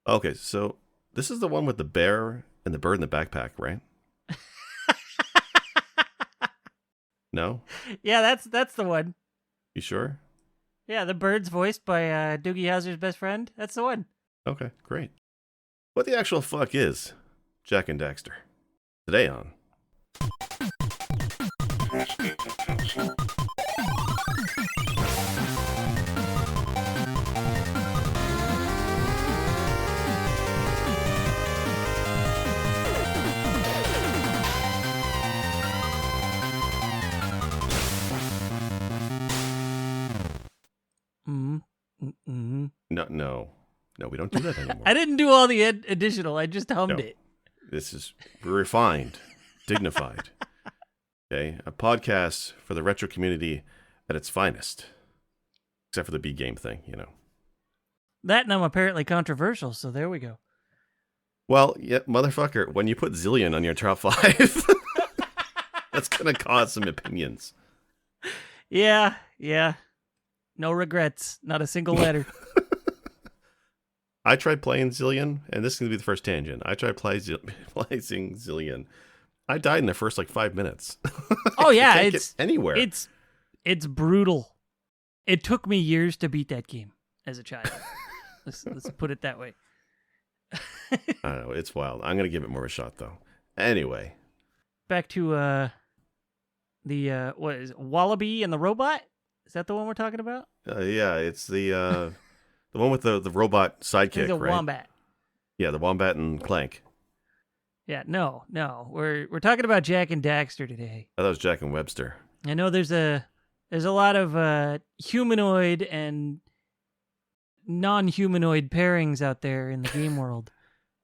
Okay, so this is the one with the bear and the bird in the backpack, right? No? Yeah, that's the one. You sure? Yeah, the bird's voiced by Doogie Howser's best friend. That's the one. Okay, great. What the actual fuck is Jak and Daxter? Today on No, we don't do that anymore. I didn't do all the additional. I just hummed it. This is refined, dignified. Okay, a podcast for the retro community at its finest, except for the B game thing, you know. That and I'm apparently controversial, so there we go. Well, yeah, motherfucker, when you put Zillion on your top 5, that's gonna cause some opinions. Yeah. No regrets. Not a single letter. I tried playing Zillion, and this is going to be the first tangent. I tried playing Zillion. I died in the first, 5 minutes. Oh, yeah. It's anywhere. It's brutal. It took me years to beat that game as a child. let's put it that way. I don't know. It's wild. I'm going to give it more of a shot, though. Anyway. Back to what is it, Wallaby and the robot? Is that the one we're talking about? Yeah, it's the one with the robot sidekick, the right? wombat. Yeah, the wombat and Clank. Yeah, no. We're talking about Jak and Daxter today. Oh, that was Jack and Webster. I know there's a lot of humanoid and non-humanoid pairings out there in the game world,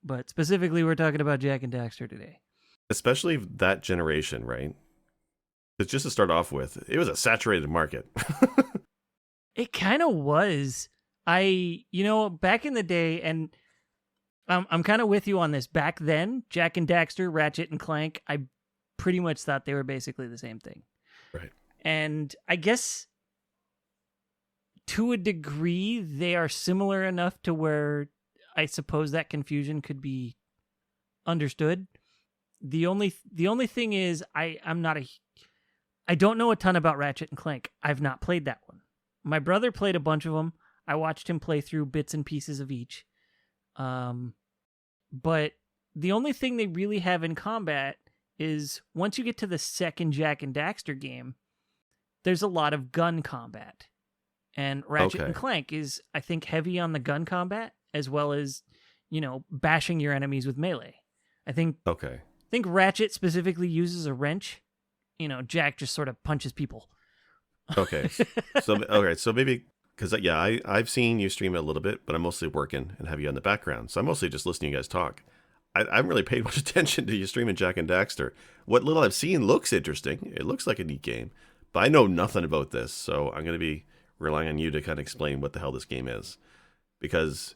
but specifically we're talking about Jak and Daxter today. Especially that generation, right? It's just to start off with, it was a saturated market. It kind of was. Back in the day, and I'm kind of with you on this. Back then, Jak and Daxter, Ratchet and Clank, I pretty much thought they were basically the same thing. Right. And I guess to a degree, they are similar enough to where I suppose that confusion could be understood. The only thing is, I don't know a ton about Ratchet and Clank. I've not played that one. My brother played a bunch of them. I watched him play through bits and pieces of each. But the only thing they really have in combat is once you get to the second Jak and Daxter game, there's a lot of gun combat. And Ratchet and Clank is, I think, heavy on the gun combat as well as, bashing your enemies with melee. I think Ratchet specifically uses a wrench. Jak just sort of punches people. Okay. So maybe, because, I've seen you stream it a little bit, but I'm mostly working and have you on the background. So I'm mostly just listening to you guys talk. I haven't really paid much attention to you streaming Jak and Daxter. What little I've seen looks interesting. It looks like a neat game, but I know nothing about this. So I'm going to be relying on you to kind of explain what the hell this game is, because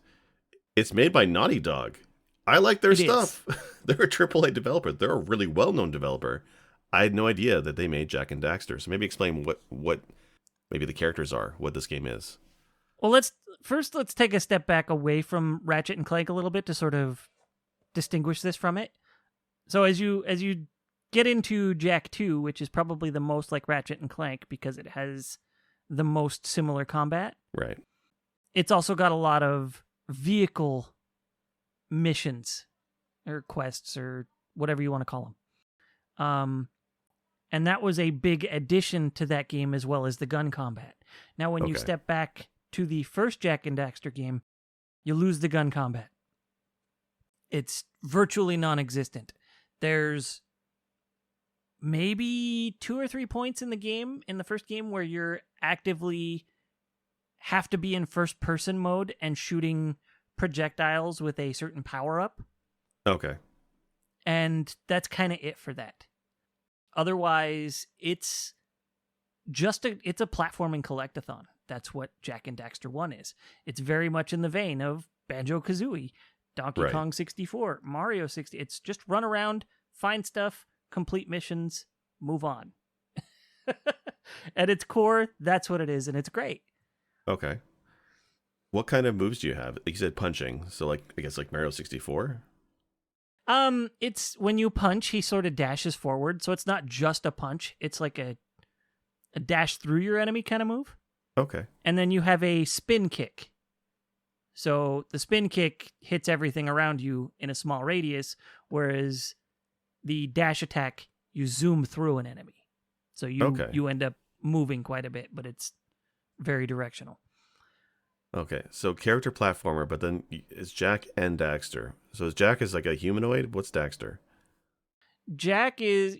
it's made by Naughty Dog. I like their stuff. They're a AAA developer. They're a really well-known developer. I had no idea that they made Jak and Daxter. So maybe explain what maybe the characters are, what this game is. Well, let's take a step back away from Ratchet and Clank a little bit to sort of distinguish this from it. So as you get into Jak 2, which is probably the most like Ratchet and Clank because it has the most similar combat. Right. It's also got a lot of vehicle missions or quests or whatever you want to call them. And that was a big addition to that game as well as the gun combat. Now, when you step back to the first Jak and Daxter game, you lose the gun combat. It's virtually non-existent. There's maybe 2 or 3 points in the first game, where you're actively have to be in first-person mode and shooting projectiles with a certain power-up. Okay. And that's kind of it for that. Otherwise, it's a platforming collectathon. That's what Jak and Daxter 1 is. It's very much in the vein of Banjo-Kazooie, Donkey Kong 64, Mario 60. It's just run around, find stuff, complete missions, move on. At its core, that's what it is, and it's great. Okay. What kind of moves do you have? Like you said punching, so like I guess like Mario 64? It's when you punch, he sort of dashes forward, so it's not just a punch. It's like a dash through your enemy kind of move. Okay. And then you have a spin kick. So the spin kick hits everything around you in a small radius, whereas the dash attack, you zoom through an enemy. So you end up moving quite a bit, but it's very directional. Okay, so character platformer, but then it's Jak and Daxter. So is Jak is like a humanoid? What's Daxter? Jak is,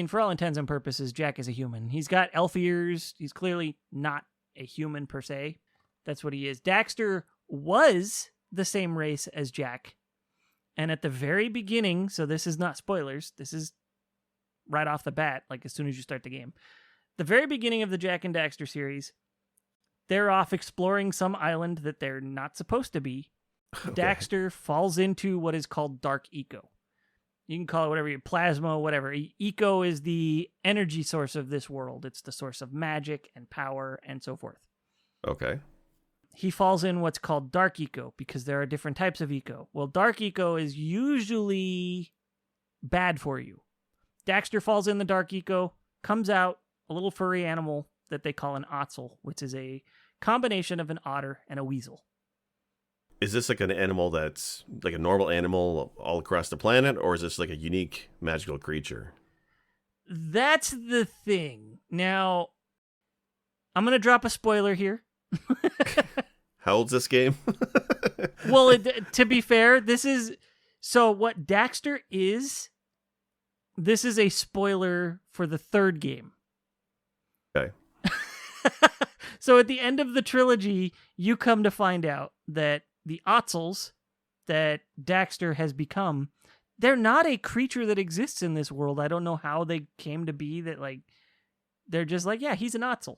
for all intents and purposes, Jak is a human. He's got elf ears. He's clearly not a human per se. That's what he is. Daxter was the same race as Jak. And at the very beginning, so this is not spoilers, this is right off the bat, like as soon as you start the game. The very beginning of the Jak and Daxter series, they're off exploring some island that they're not supposed to be. Okay. Daxter falls into what is called dark eco. You can call it whatever, plasma, whatever. Eco is the energy source of this world. It's the source of magic and power and so forth. Okay. He falls in what's called dark eco because there are different types of eco. Well, dark eco is usually bad for you. Daxter falls in the dark eco, comes out a little furry animal that they call an otzel, which is a combination of an otter and a weasel. Is this like an animal that's like a normal animal all across the planet, or is this like a unique magical creature? That's the thing. Now, I'm going to drop a spoiler here. How old's this game? Well, to be fair, so what Daxter is, this is a spoiler for the third game. Okay. So at the end of the trilogy, you come to find out that the otzels that Daxter has become, they're not a creature that exists in this world. I don't know how they came to be that, like, they're just like, yeah, he's an otzel.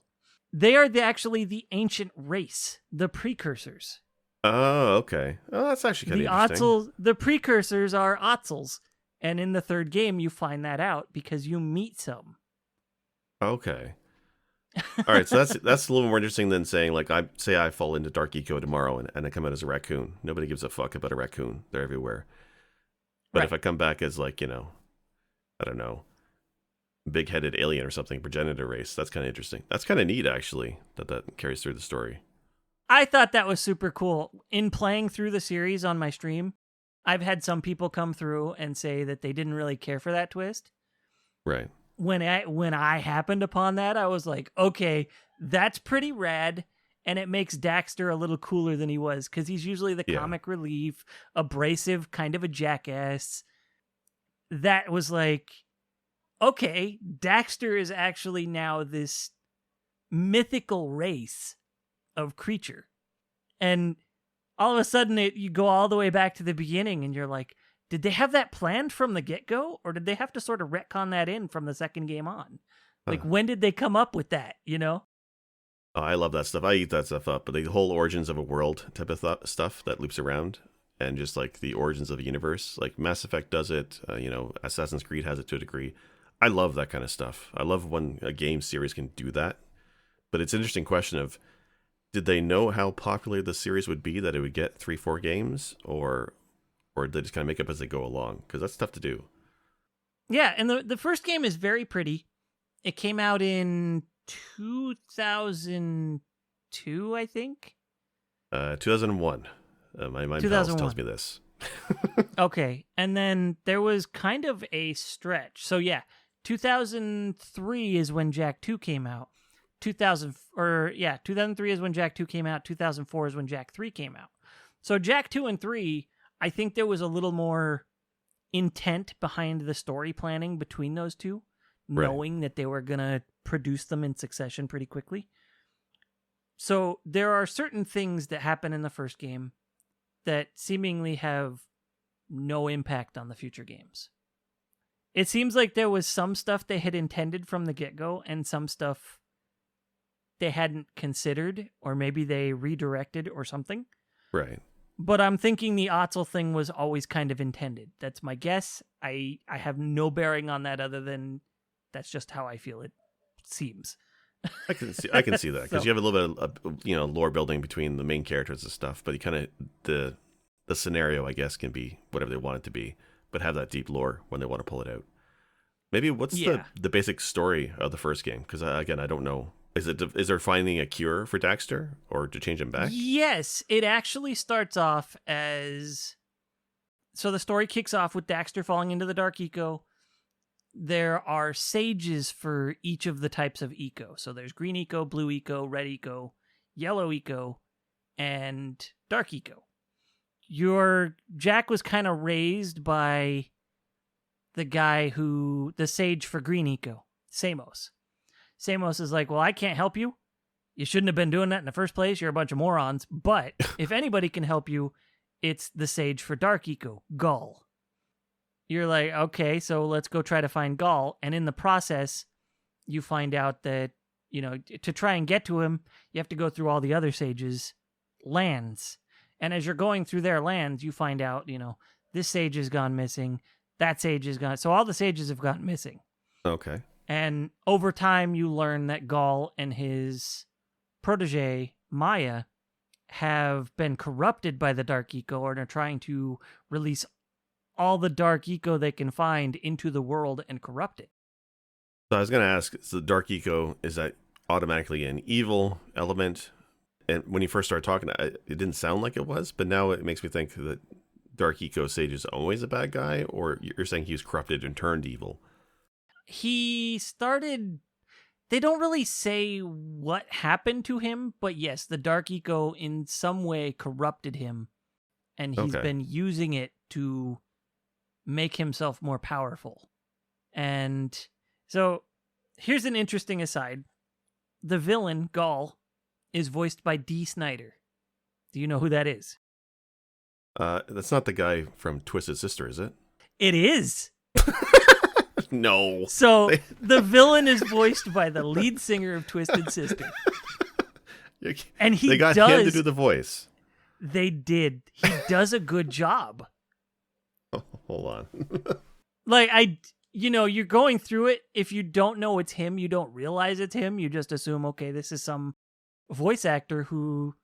They are actually the ancient race, the precursors. Oh, okay. Oh, that's actually kind of interesting. The precursors are otzels. And in the third game, you find that out because you meet some. Okay. All right, so that's a little more interesting than saying, like, I fall into dark eco tomorrow and I come out as a raccoon. Nobody gives a fuck about a raccoon. They're everywhere. But if I come back as, like, I don't know, big-headed alien or something, progenitor race, that's kind of interesting. That's kind of neat, actually, that carries through the story. I thought that was super cool. In playing through the series on my stream, I've had some people come through and say that they didn't really care for that twist. Right. When I happened upon that, I was like, okay, that's pretty rad, and it makes Daxter a little cooler than he was, because he's usually the comic relief, abrasive, kind of a jackass. That was like, okay, Daxter is actually now this mythical race of creature. And all of a sudden, you go all the way back to the beginning, and you're like, did they have that planned from the get-go, or did they have to sort of retcon that in from the second game on? Like, when did they come up with that, Oh, I love that stuff. I eat that stuff up. But the whole origins of a world type of stuff that loops around, and just, like, the origins of the universe. Like, Mass Effect does it. Assassin's Creed has it to a degree. I love that kind of stuff. I love when a game series can do that. But it's an interesting question of, did they know how popular the series would be that it would get 3-4 games, or did they just kind of make up as they go along? Because that's tough to do. Yeah, and the first game is very pretty. It came out in 2002, I think. 2001. My pals tells me this. Okay, and then there was kind of a stretch. So yeah, 2003 is when Jak 2 came out. 2003 is when Jak 2 came out. 2004 is when Jak 3 came out. So Jak 2 and 3, I think there was a little more intent behind the story planning between those two, knowing that they were going to produce them in succession pretty quickly. So there are certain things that happen in the first game that seemingly have no impact on the future games. It seems like there was some stuff they had intended from the get-go and some stuff they hadn't considered, or maybe they redirected or something. Right. But I'm thinking the otzel thing was always kind of intended. That's my guess. I have no bearing on that other than that's just how I feel it seems. I can see that because you have a little bit of lore building between the main characters and stuff, but you kind of the scenario, I guess, can be whatever they want it to be, but have that deep lore when they want to pull it out. Maybe what's the basic story of the first game? Because again, I don't know. Is there finding a cure for Daxter or to change him back? Yes, it actually starts off as, so the story kicks off with Daxter falling into the dark eco. There are sages for each of the types of eco. So there's green eco, blue eco, red eco, yellow eco, and dark eco. Jack was kind of raised by the sage for green eco, Samos. Samos is like, well, I can't help you. You shouldn't have been doing that in the first place. You're a bunch of morons. But if anybody can help you, it's the sage for dark eco, Gull. You're like, okay, so let's go try to find Gull. And in the process, you find out that, to try and get to him, you have to go through all the other sages' lands. And as you're going through their lands, you find out, this sage has gone missing. That sage is gone. So all the sages have gone missing. Okay. And over time, you learn that Gaul and his protege, Maya, have been corrupted by the Dark Eco and are trying to release all the Dark Eco they can find into the world and corrupt it. So I was going to ask, so the Dark Eco, is that automatically an evil element? And when you first started talking, it didn't sound like it was, but now it makes me think that Dark Eco Sage is always a bad guy, or you're saying he was corrupted and turned evil? They don't really say what happened to him, but yes, the Dark Eco in some way corrupted him, and he's been using it to make himself more powerful. And so here's an interesting aside. The villain, Gaul, is voiced by Dee Snider. Do you know who that is? That's not the guy from Twisted Sister, is it? It is. No. So the villain is voiced by the lead singer of Twisted Sister. And they got him to do the voice. They did. He does a good job. Oh, hold on. Like, you're going through it. If you don't know it's him, you don't realize it's him. You just assume, okay, this is some voice actor who,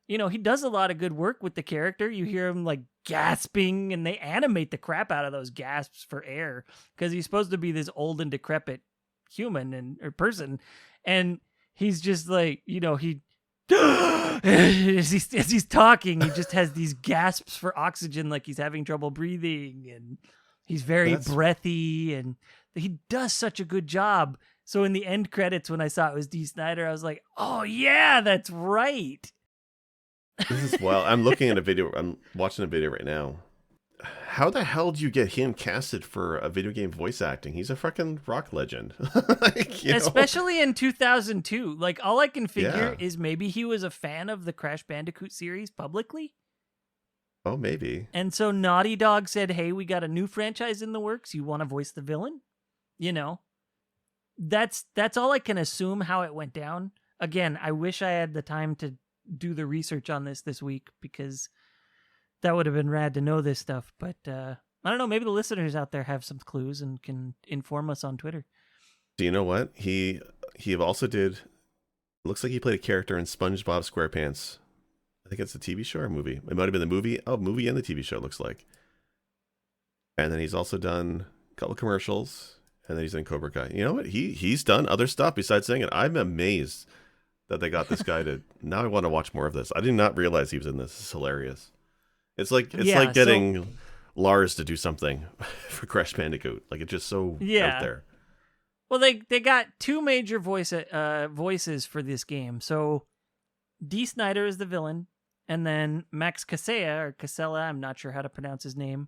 he does a lot of good work with the character. You hear him like gasping, and they animate the crap out of those gasps for air because he's supposed to be this old and decrepit human or person. And he's just like, he as he's talking, he just has these gasps for oxygen, like he's having trouble breathing, and he's very breathy, and he does such a good job. So in the end credits, when I saw it was Dee Snider, I was like, oh yeah, that's right. This is wild. I'm looking at a video. I'm watching a video right now. How the hell do you get him casted for a video game voice acting? He's a fucking rock legend. Especially in 2002. Like, all I can figure is maybe he was a fan of the Crash Bandicoot series publicly. Oh, maybe. And so Naughty Dog said, hey, we got a new franchise in the works. You want to voice the villain? That's all I can assume how it went down. Again, I wish I had the time to do the research on this week, because that would have been rad to know this stuff. But I don't know, maybe the listeners out there have some clues and can inform us on Twitter. Do you know what? He also did, looks like he played a character in SpongeBob SquarePants. I think it's a TV show or movie. It might have been the movie. Oh, movie and the TV show, it looks like. And then he's also done a couple commercials, and then he's in Cobra Kai. You know what? He's done other stuff besides singing. I'm amazed that they got this guy to. Now I want to watch more of this. I did not realize he was in this. It's hilarious. It's like getting Lars to do something for Crash Bandicoot. Like, it's just so out there. Well, they got two major voices for this game. So Dee Snider is the villain, and then Max Casella, I'm not sure how to pronounce his name.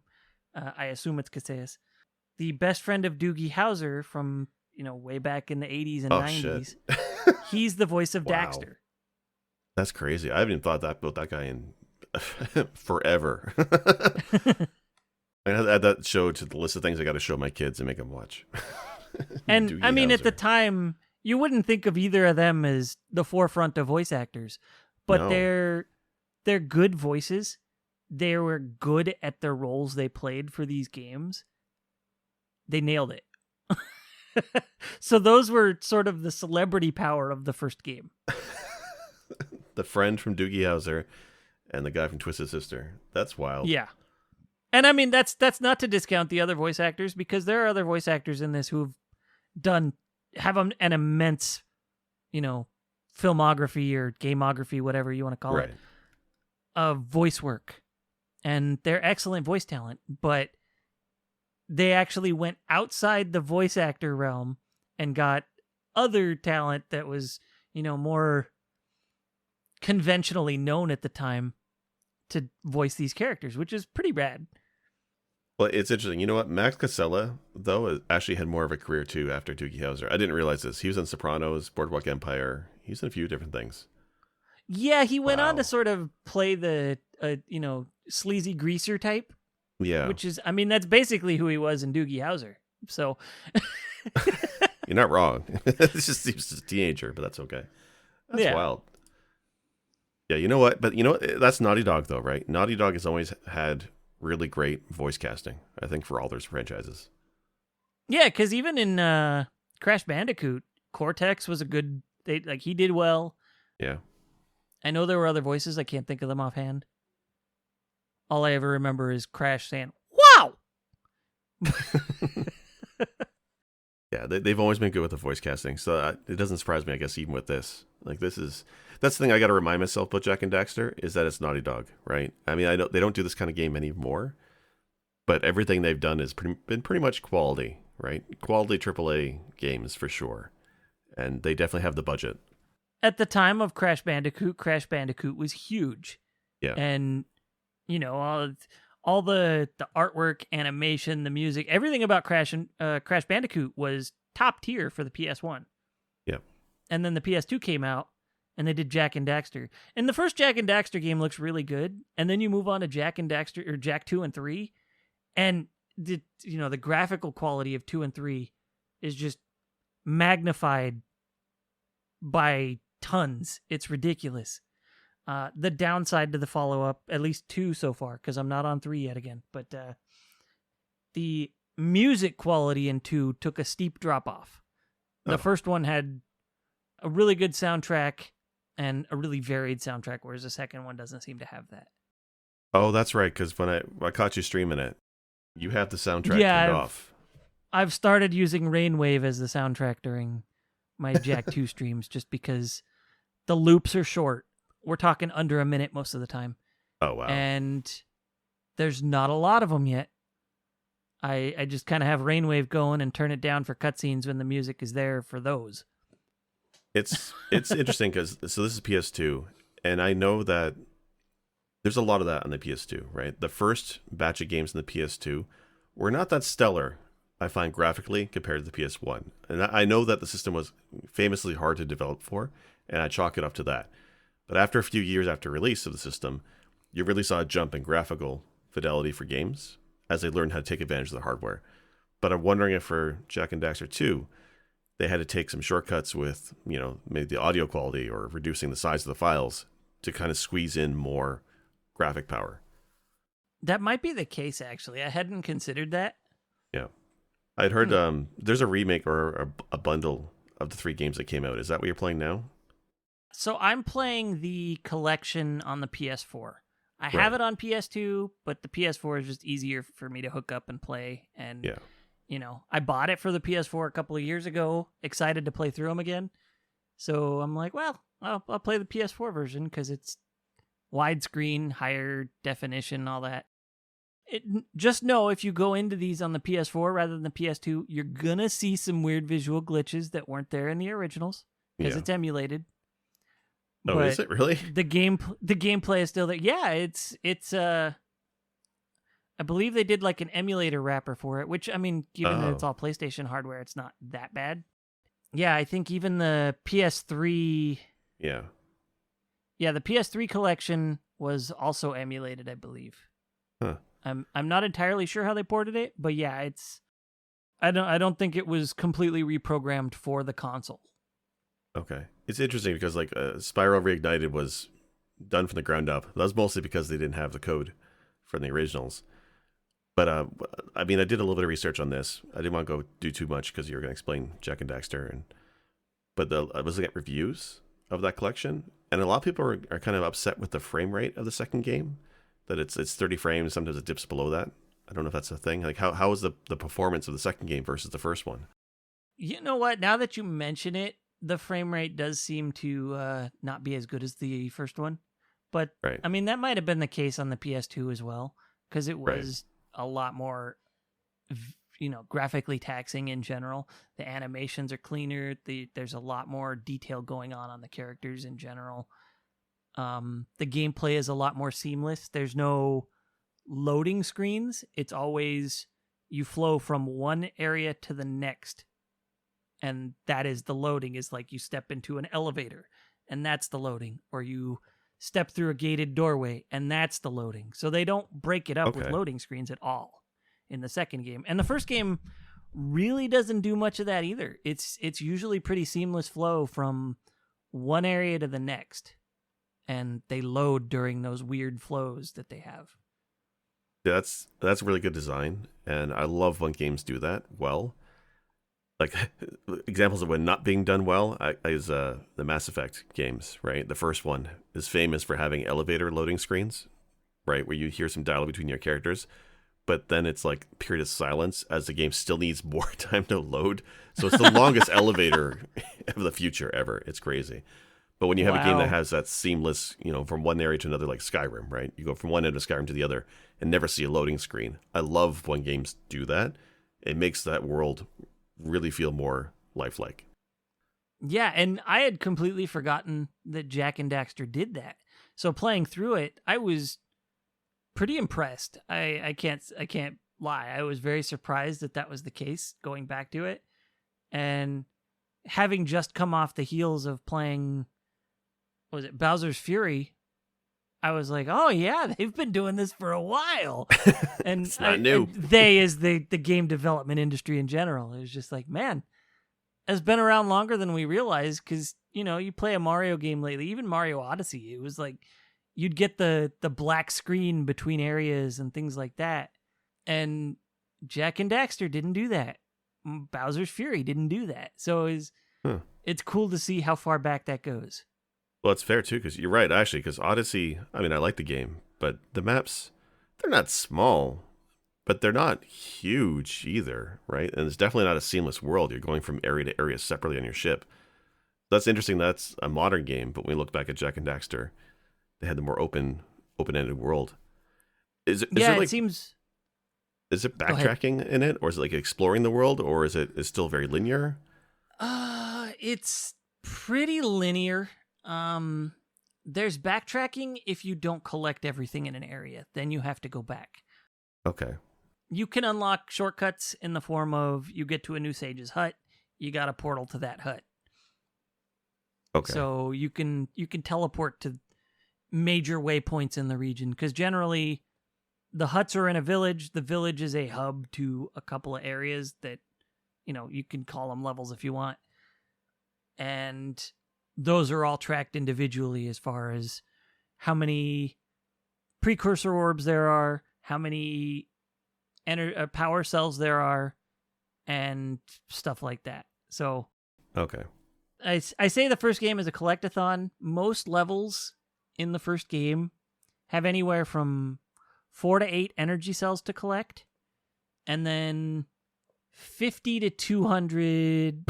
I assume it's Casillas. The best friend of Doogie Howser from, way back in the 80s and 90s. He's the voice of Daxter. That's crazy. I haven't even thought about that guy in forever. I add that show to the list of things I got to show my kids and make them watch. And Doogie I mean, Howser. at the time, you wouldn't think of either of them as the forefront of voice actors, but they're good voices. They were good at their roles they played for these games. They nailed it. So those were sort of the celebrity power of the first game. The friend from Doogie Howser and the guy from Twisted Sister. That's wild. Yeah. And I mean, that's not to discount the other voice actors, because there are other voice actors in this who've have an immense, filmography or gameography, whatever you want to call it, of voice work. And they're excellent voice talent, but they actually went outside the voice actor realm and got other talent that was, more conventionally known at the time to voice these characters, which is pretty rad. Well, it's interesting. You know what? Max Casella, though, actually had more of a career, too, after Doogie Howser. I didn't realize this. He was in Sopranos, Boardwalk Empire. He's in a few different things. Yeah, he went on to sort of play the, sleazy greaser type. Yeah. Which is, I mean, that's basically who he was in Doogie Howser. So. You're not wrong. It's just he was just a teenager, but that's okay. That's wild. Yeah, you know what? But that's Naughty Dog, though, right? Naughty Dog has always had really great voice casting, I think, for all their franchises. Yeah, because even in Crash Bandicoot, Cortex was a good. He did well. Yeah. I know there were other voices. I can't think of them offhand. All I ever remember is Crash saying, "Wow!" Yeah, they've always been good with the voice casting, so it doesn't surprise me, I guess, even with this. That's the thing I got to remind myself about Jak and Daxter, is that it's Naughty Dog, right? I mean, they don't do this kind of game anymore, but everything they've done has been pretty much quality, right? Quality AAA games for sure, and they definitely have the budget. At the time of Crash Bandicoot was huge. Yeah, and all the artwork, animation, the music, everything about Crash Bandicoot was top tier for the PS1. Yeah. And then the PS2 came out, and they did Jak and Daxter. And the first Jak and Daxter game looks really good, and then you move on to Jak and Daxter, or Jak 2 and 3, and the graphical quality of 2 and 3 is just magnified by tons. It's ridiculous. The downside to the follow-up, at least 2 so far, because I'm not on 3 yet again, but the music quality in 2 took a steep drop-off. The first one had a really good soundtrack and a really varied soundtrack, whereas the second one doesn't seem to have that. Oh, that's right, because when I caught you streaming it, you had the soundtrack turned off. I've started using Rainwave as the soundtrack during my Jak 2 streams, just because the loops are short. We're talking under a minute most of the time. Oh, wow. And there's not a lot of them yet. I just kind of have Rainwave going and turn it down for cutscenes when the music is there for those. It's interesting because, so this is PS2, and I know that there's a lot of that on the PS2, right? The first batch of games in the PS2 were not that stellar, I find, graphically compared to the PS1. And I know that the system was famously hard to develop for, and I chalk it up to that. But after a few years after release of the system, you really saw a jump in graphical fidelity for games as they learned how to take advantage of the hardware. But I'm wondering if for Jak and Daxter 2, they had to take some shortcuts with, maybe the audio quality or reducing the size of the files to kind of squeeze in more graphic power. That might be the case, actually. I hadn't considered that. Yeah. I'd heard there's a remake or a bundle of the 3 games that came out. Is that what you're playing now? So I'm playing the collection on the PS4. I have it on PS2, but the PS4 is just easier for me to hook up and play. And, I bought it for the PS4 a couple of years ago, excited to play through them again. So I'm like, well, I'll play the PS4 version because it's widescreen, higher definition, all that. Just know if you go into these on the PS4 rather than the PS2, you're going to see some weird visual glitches that weren't there in the originals because it's emulated. Oh, is it really? The gameplay is still there. Yeah, it's I believe they did like an emulator wrapper for it, which, I mean, given that it's all PlayStation hardware, it's not that bad. Yeah, I think even the PS3. Yeah. Yeah, the PS3 collection was also emulated, I believe. Huh. I'm not entirely sure how they ported it, but yeah, I don't think it was completely reprogrammed for the console. Okay. It's interesting because Spyro Reignited was done from the ground up. That was mostly because they didn't have the code from the originals. But I mean, I did a little bit of research on this. I didn't want to go do too much because you were going to explain Jak and Daxter, but I was looking at reviews of that collection, and a lot of people are kind of upset with the frame rate of the second game. That it's 30 frames. Sometimes it dips below that. I don't know if that's a thing. Like how is the performance of the second game versus the first one? You know what? Now that you mention it, the frame rate does seem to not be as good as the first one. But Right. I mean, that might have been the case on the PS2 as well, because it Right. was a lot more, graphically taxing in general. The animations are cleaner. There's a lot more detail going on the characters in general. The gameplay is a lot more seamless. There's no loading screens. It's always you flow from one area to the next, and that is the loading. Is like you step into an elevator, and that's the loading, or you step through a gated doorway, and that's the loading. So they don't break it up with loading screens at all in the second game. And the first game really doesn't do much of that either. It's usually pretty seamless flow from one area to the next, and they load during those weird flows that they have. Yeah, that's really good design, and I love when games do that well. Like examples of when not being done well is the Mass Effect games, right? The first one is famous for having elevator loading screens, right, where you hear some dialogue between your characters, but then it's like period of silence as the game still needs more time to load. So it's the longest elevator of the future ever. It's crazy. But when you have a game that has that seamless, from one area to another, like Skyrim, right? You go from one end of Skyrim to the other and never see a loading screen. I love when games do that. It makes that world really feel more lifelike. Yeah, and I had completely forgotten that Jak and Daxter did that. So playing through it, I was pretty impressed. I can't lie. I was very surprised that was the case going back to it. And having just come off the heels of playing, was it Bowser's Fury? I was like, oh yeah, they've been doing this for a while. And it's not new. They is the game development industry in general. It was just like, man, it's been around longer than we realized, because, you play a Mario game lately, even Mario Odyssey, it was like you'd get the black screen between areas and things like that. And Jak and Daxter didn't do that. Bowser's Fury didn't do that. So it's cool to see how far back that goes. Well, it's fair, too, because you're right, actually, because Odyssey, I mean, I like the game, but the maps, they're not small, but they're not huge either, right? And it's definitely not a seamless world. You're going from area to area separately on your ship. That's interesting. That's a modern game, but when we look back at Jak and Daxter, they had the more open-ended world. Is it like, it seems... Is it backtracking in it, or is it like exploring the world, or is it still very linear? It's pretty linear. There's backtracking if you don't collect everything in an area, then you have to go back. Okay. You can unlock shortcuts in the form of you get to a new sage's hut, you got a portal to that hut. Okay. So you can teleport to major waypoints in the region, because generally the huts are in a village. The village is a hub to a couple of areas that, you can call them levels if you want. And those are all tracked individually as far as how many precursor orbs there are, how many power cells there are, and stuff like that. So, okay. I say the first game is a collectathon. Most levels in the first game have anywhere from 4 to 8 energy cells to collect, and then 50 to 200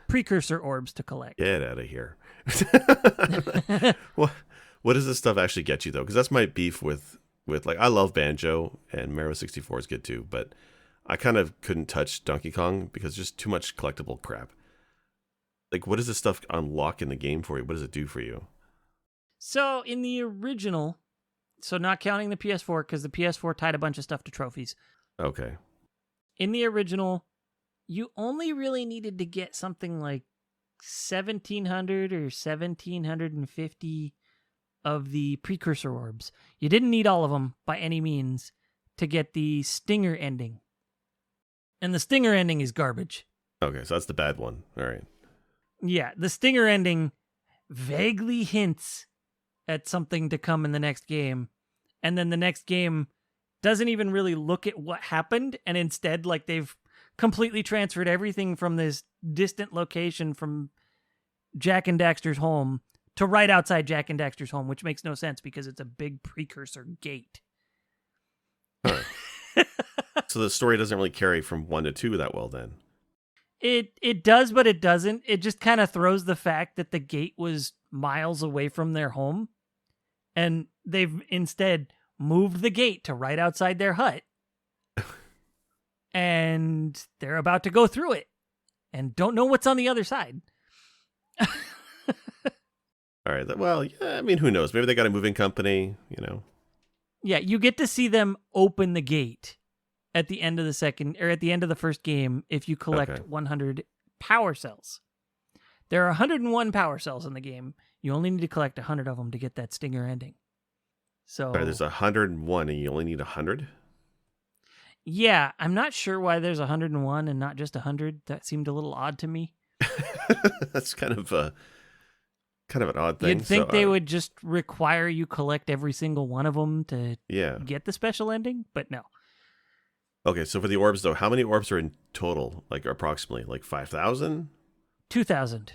precursor orbs to collect. Get out of here. What does this stuff actually get you, though? Because that's my beef with like, I love Banjo, and Mario 64 is good too, but I kind of couldn't touch Donkey Kong because just too much collectible crap. Like, what does this stuff unlock in the game for you? What does it do for you? So in the original, so not counting the PS4, because the PS4 tied a bunch of stuff to trophies. Okay. In the original, you only really needed to get something like 1,700 or 1,750 of the precursor orbs. You didn't need all of them by any means to get the stinger ending. And the stinger ending is garbage. Okay, so that's the bad one. All right. Yeah, the stinger ending vaguely hints at something to come in the next game. And then the next game doesn't even really look at what happened, and instead, like, they've completely transferred everything from this distant location from Jak and Daxter's home to right outside Jak and Daxter's home, which makes no sense because it's a big precursor gate. Huh. So the story doesn't really carry from 1 to 2 that well then. It does, but it doesn't. It just kind of throws the fact that the gate was miles away from their home, and they've instead moved the gate to right outside their hut. And they're about to go through it and don't know what's on the other side. All right. Well, yeah, I mean, who knows? Maybe they got a moving company, you know. Yeah, you get to see them open the gate at the end of the first game if you collect 100 power cells. There are 101 power cells in the game. You only need to collect 100 of them to get that stinger ending. So there's 101 and you only need 100? Yeah, I'm not sure why there's 101 and not just 100. That seemed a little odd to me. That's kind of an odd thing. You'd think they would just require you collect every single one of them to get the special ending, but no. Okay, so for the orbs, though, how many orbs are in total? Like, approximately? Like 5,000? 2,000.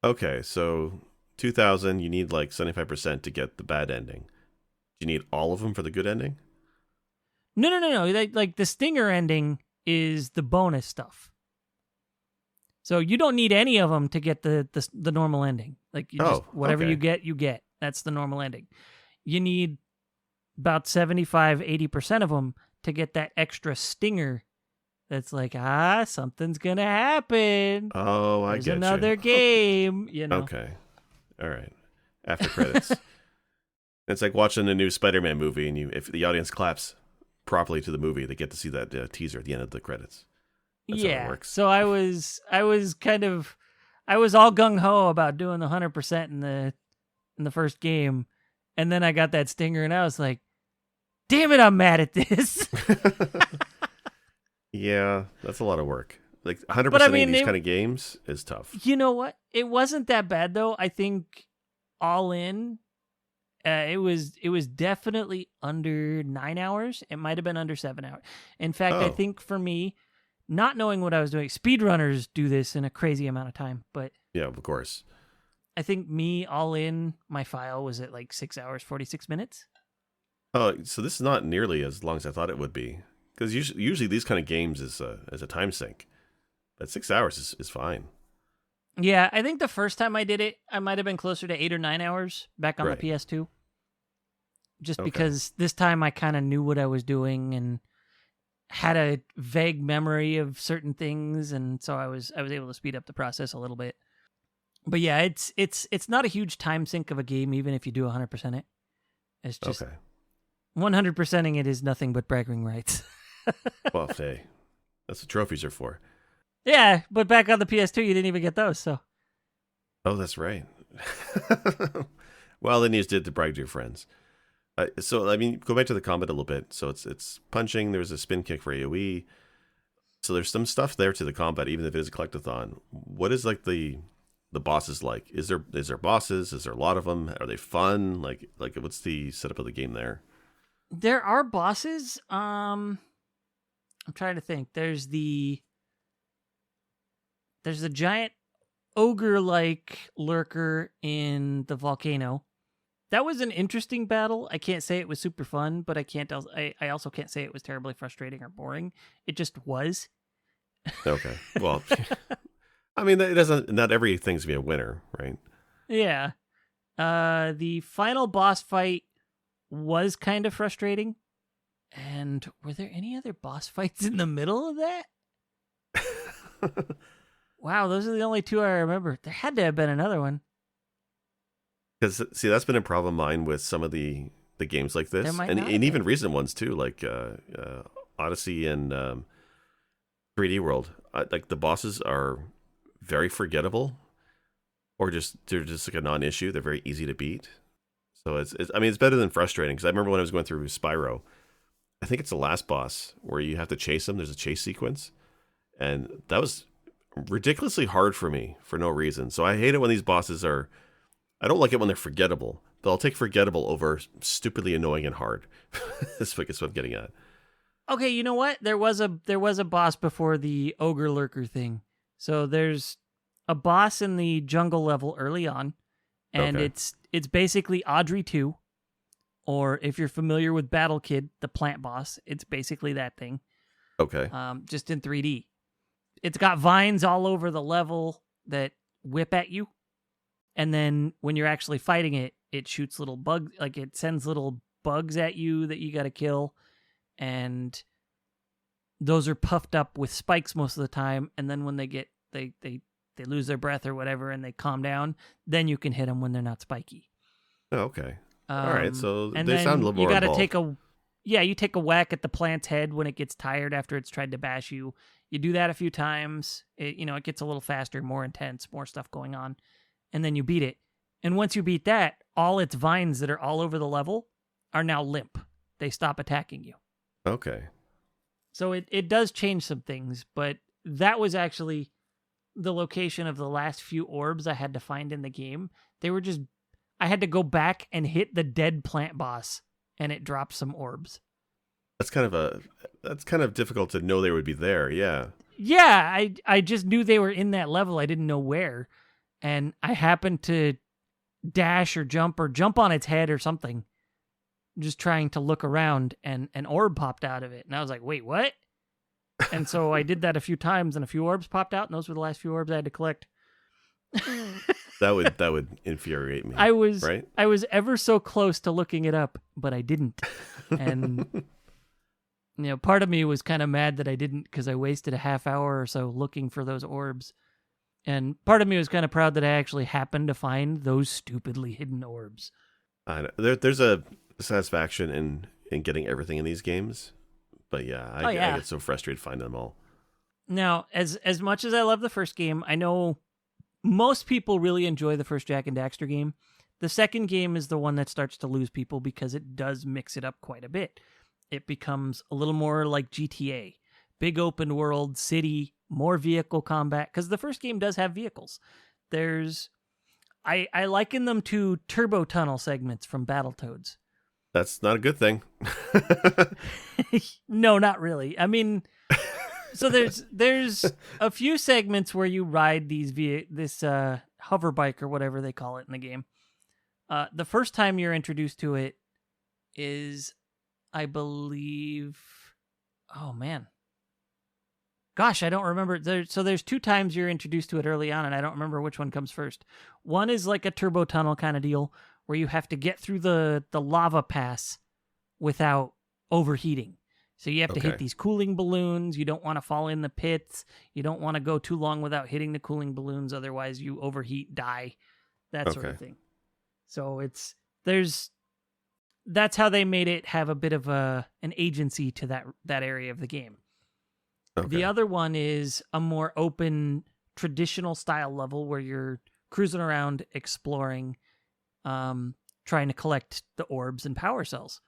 Okay, so 2,000, you need like 75% to get the bad ending. Do you need all of them for the good ending? No. Like, the stinger ending is the bonus stuff. So you don't need any of them to get the normal ending. Like, you just whatever you get. That's the normal ending. You need about 75-80% of them to get that extra stinger. That's like, something's gonna happen. Oh, I There's get another game. You know. Okay, all right. After credits, it's like watching a new Spider-Man movie, and if the audience claps properly to the movie, they get to see that teaser at the end of the credits. That's how it works. So I was all gung ho about doing the 100% in the first game, and then I got that stinger, and I was like, "Damn it, I'm mad at this." Yeah, that's a lot of work. Like 100% in these kind of games is tough. You know what? It wasn't that bad though. I think all in, it was definitely under 9 hours. It might have been under 7 hours. In fact, I think for me, not knowing what I was doing, speedrunners do this in a crazy amount of time. But yeah, of course. I think me all in, my file was at like 6 hours 46 minutes. Oh, so this is not nearly as long as I thought it would be. Because usually these kind of games is a time sink. But 6 hours is fine. Yeah, I think the first time I did it, I might have been closer to 8 or 9 hours back on the PS2. Just because this time I kind of knew what I was doing and had a vague memory of certain things, and so I was able to speed up the process a little bit. But yeah, it's not a huge time sink of a game, even if you do 100% it. It's just 100%ing it is nothing but bragging rights. Well, hey, that's what trophies are for. Yeah, but back on the PS2, you didn't even get those, so. Oh, that's right. Well, then you just did to brag to your friends. So, I mean, go back to the combat a little bit. So it's punching. There's a spin kick for AoE. So there's some stuff there to the combat, even if it is a collectathon. What is like the bosses like? Is there bosses? Is there a lot of them? Are they fun? Like what's the setup of the game there? There are bosses. I'm trying to think. There's the giant ogre-like lurker in the volcano. That was an interesting battle. I can't say it was super fun, but I also can't say it was terribly frustrating or boring. It just was. Okay. Well, I mean, not everything's gonna be a winner, right? Yeah. The final boss fight was kind of frustrating. And were there any other boss fights in the middle of that? Wow, those are the only two I remember. There had to have been another one. Because, see, that's been a problem of mine with some of the games like this. And even recent ones, too, like Odyssey and 3D World. Like, the bosses are very forgettable. Or they're just like a non-issue. They're very easy to beat. So, it's better than frustrating. Because I remember when I was going through Spyro, I think it's the last boss where you have to chase him. There's a chase sequence. And that was ridiculously hard for me for no reason. So I hate it when these bosses are... I don't like it when they're forgettable, but I'll take forgettable over stupidly annoying and hard. That's what I'm getting at. Okay, you know what? There was a boss before the ogre lurker thing. So there's a boss in the jungle level early on, and it's basically Audrey 2, or if you're familiar with Battle Kid, the plant boss, it's basically that thing. Okay. Just in 3D. It's got vines all over the level that whip at you, and then when you're actually fighting it, it shoots little bugs, like it sends little bugs at you that you got to kill, and those are puffed up with spikes most of the time, and then when they get they lose their breath or whatever and they calm down, then you can hit them when they're not spiky. Oh, okay. All right, so and they sound a little more involved. You take a whack at the plant's head when it gets tired after it's tried to bash you. You do that a few times. It gets a little faster, more intense, more stuff going on, and then you beat it. And once you beat that, all its vines that are all over the level are now limp. They stop attacking you. Okay. So it does change some things, but that was actually the location of the last few orbs I had to find in the game. I had to go back and hit the dead plant boss, and it dropped some orbs. That's kind of difficult to know they would be there. Yeah. Yeah, I just knew they were in that level. I didn't know where, and I happened to dash or jump on its head or something, just trying to look around, and an orb popped out of it, and I was like, "Wait, what?" And so I did that a few times, and a few orbs popped out, and those were the last few orbs I had to collect. That would infuriate me. I was ever so close to looking it up, but I didn't. And part of me was kind of mad that I didn't, because I wasted a half hour or so looking for those orbs. And part of me was kind of proud that I actually happened to find those stupidly hidden orbs. I know. There's a satisfaction in getting everything in these games. But yeah, I get so frustrated finding them all. Now, as much as I love the first game, I know most people really enjoy the first Jak and Daxter game. The second game is the one that starts to lose people because it does mix it up quite a bit. It becomes a little more like GTA. Big open world, city, more vehicle combat, because the first game does have vehicles. I liken them to turbo tunnel segments from Battletoads. That's not a good thing. No, not really. I mean, so there's a few segments where you ride this hover bike or whatever they call it in the game. The first time you're introduced to it is, I believe, oh man, gosh, I don't remember. There's two times you're introduced to it early on, and I don't remember which one comes first. One is like a turbo tunnel kind of deal, where you have to get through the lava pass without overheating. So you have to hit these cooling balloons. You don't want to fall in the pits. You don't want to go too long without hitting the cooling balloons. Otherwise you overheat, die, that sort of thing. So that's how they made it have a bit of an agency to that area of the game. Okay. The other one is a more open, traditional style level where you're cruising around, exploring, trying to collect the orbs and power cells.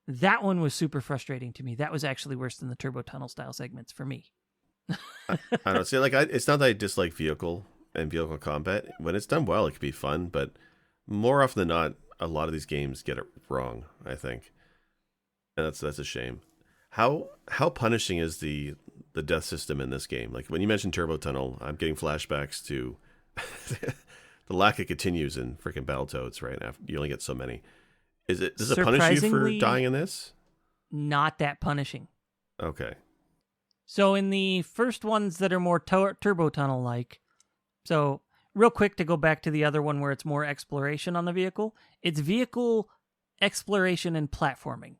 That one was super frustrating to me. That was actually worse than the turbo tunnel style segments for me. I don't see, it's not that I dislike vehicle and vehicle combat. When it's done well, it can be fun, but more often than not, a lot of these games get it wrong, I think. And that's a shame. How punishing is the death system in this game? Like when you mentioned turbo tunnel, I'm getting flashbacks to the lack of continues in freaking Battletoads, right? You only get so many. Does it punish you for dying in this? Not that punishing. Okay. So in the first ones that are more turbo tunnel like, so real quick to go back to the other one where it's more exploration on the vehicle, it's vehicle exploration and platforming.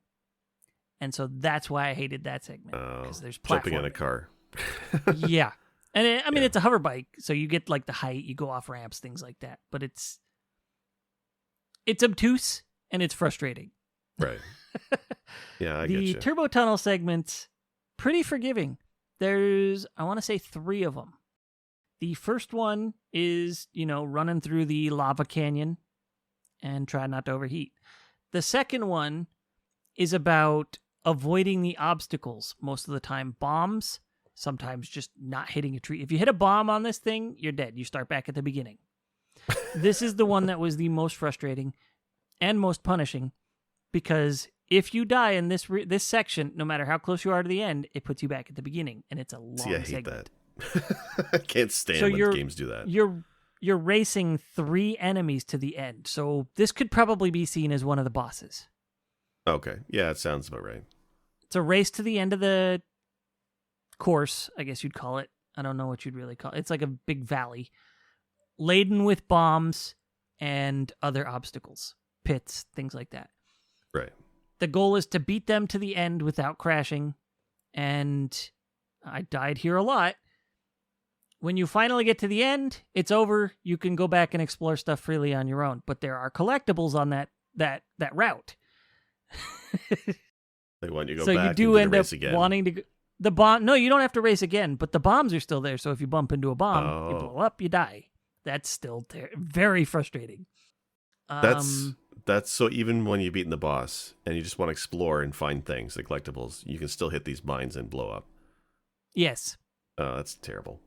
And so that's why I hated that segment, because there's platforming. Jumping in a car. Yeah. And it's a hover bike, so you get like the height, you go off ramps, things like that. But it's obtuse and it's frustrating. Right. Yeah, I get you. The turbo tunnel segments, pretty forgiving. There's, I want to say 3 of them. The first one is, running through the lava canyon and try not to overheat. The second one is about avoiding the obstacles most of the time. Bombs, sometimes just not hitting a tree. If you hit a bomb on this thing, you're dead. You start back at the beginning. This is the one that was the most frustrating and most punishing, because if you die in this section, no matter how close you are to the end, it puts you back at the beginning, and it's a long See, I hate segment. that. I can't stand when games do that. You're racing 3 enemies to the end, so this could probably be seen as one of the bosses. Okay, yeah, it sounds about right. It's a race to the end of the course, I guess you'd call it. I don't know what you'd really call it. It's like a big valley laden with bombs and other obstacles, pits, things like that. Right. The goal is to beat them to the end without crashing, and I died here a lot. When you finally get to the end, it's over. You can go back and explore stuff freely on your own, but there are collectibles on that route. They want you to go so back you do and end up wanting to the bomb. No, you don't have to race again, but the bombs are still there. So if you bump into a bomb, you blow up, you die. That's still very frustrating. That's so even when you've beaten the boss and you just want to explore and find things, the collectibles, you can still hit these mines and blow up. Yes. Oh, that's terrible.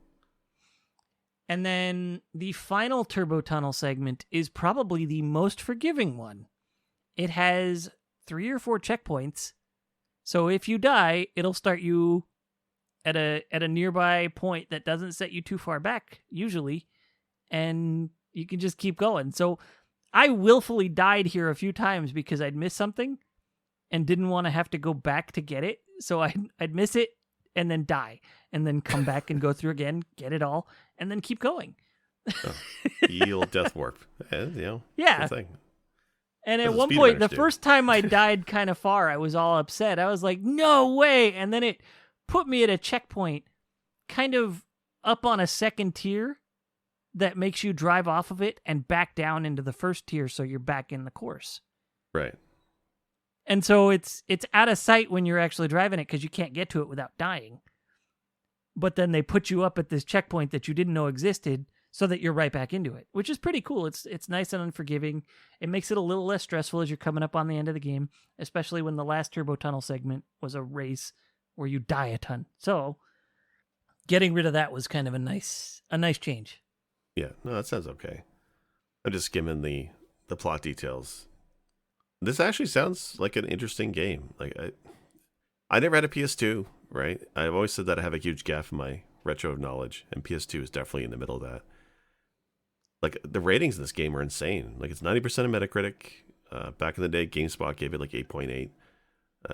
And then the final turbo tunnel segment is probably the most forgiving one. It has 3 or 4 checkpoints. So if you die, it'll start you at a nearby point that doesn't set you too far back, usually, and you can just keep going. So I willfully died here a few times because I'd missed something and didn't want to have to go back to get it. So I'd miss it and then die and then come back and go through again, get it all, and then keep going. Yield death warp. And, yeah. Thing. And at one point, the first time I died kind of far, I was all upset. I was like, no way. And then it put me at a checkpoint kind of up on a second tier that makes you drive off of it and back down into the first tier so you're back in the course. Right. And so it's out of sight when you're actually driving it because you can't get to it without dying. But then they put you up at this checkpoint that you didn't know existed so that you're right back into it, which is pretty cool. It's nice and unforgiving. It makes it a little less stressful as you're coming up on the end of the game, especially when the last turbo tunnel segment was a race where you die a ton. So getting rid of that was kind of a nice change. Yeah, no, that sounds okay. I'm just skimming the plot details. This actually sounds like an interesting game. Like I never had a PS2, right? I've always said that I have a huge gap in my retro knowledge, and PS2 is definitely in the middle of that. Like, the ratings in this game are insane. Like, it's 90% of Metacritic. Back in the day, GameSpot gave it like 8.8.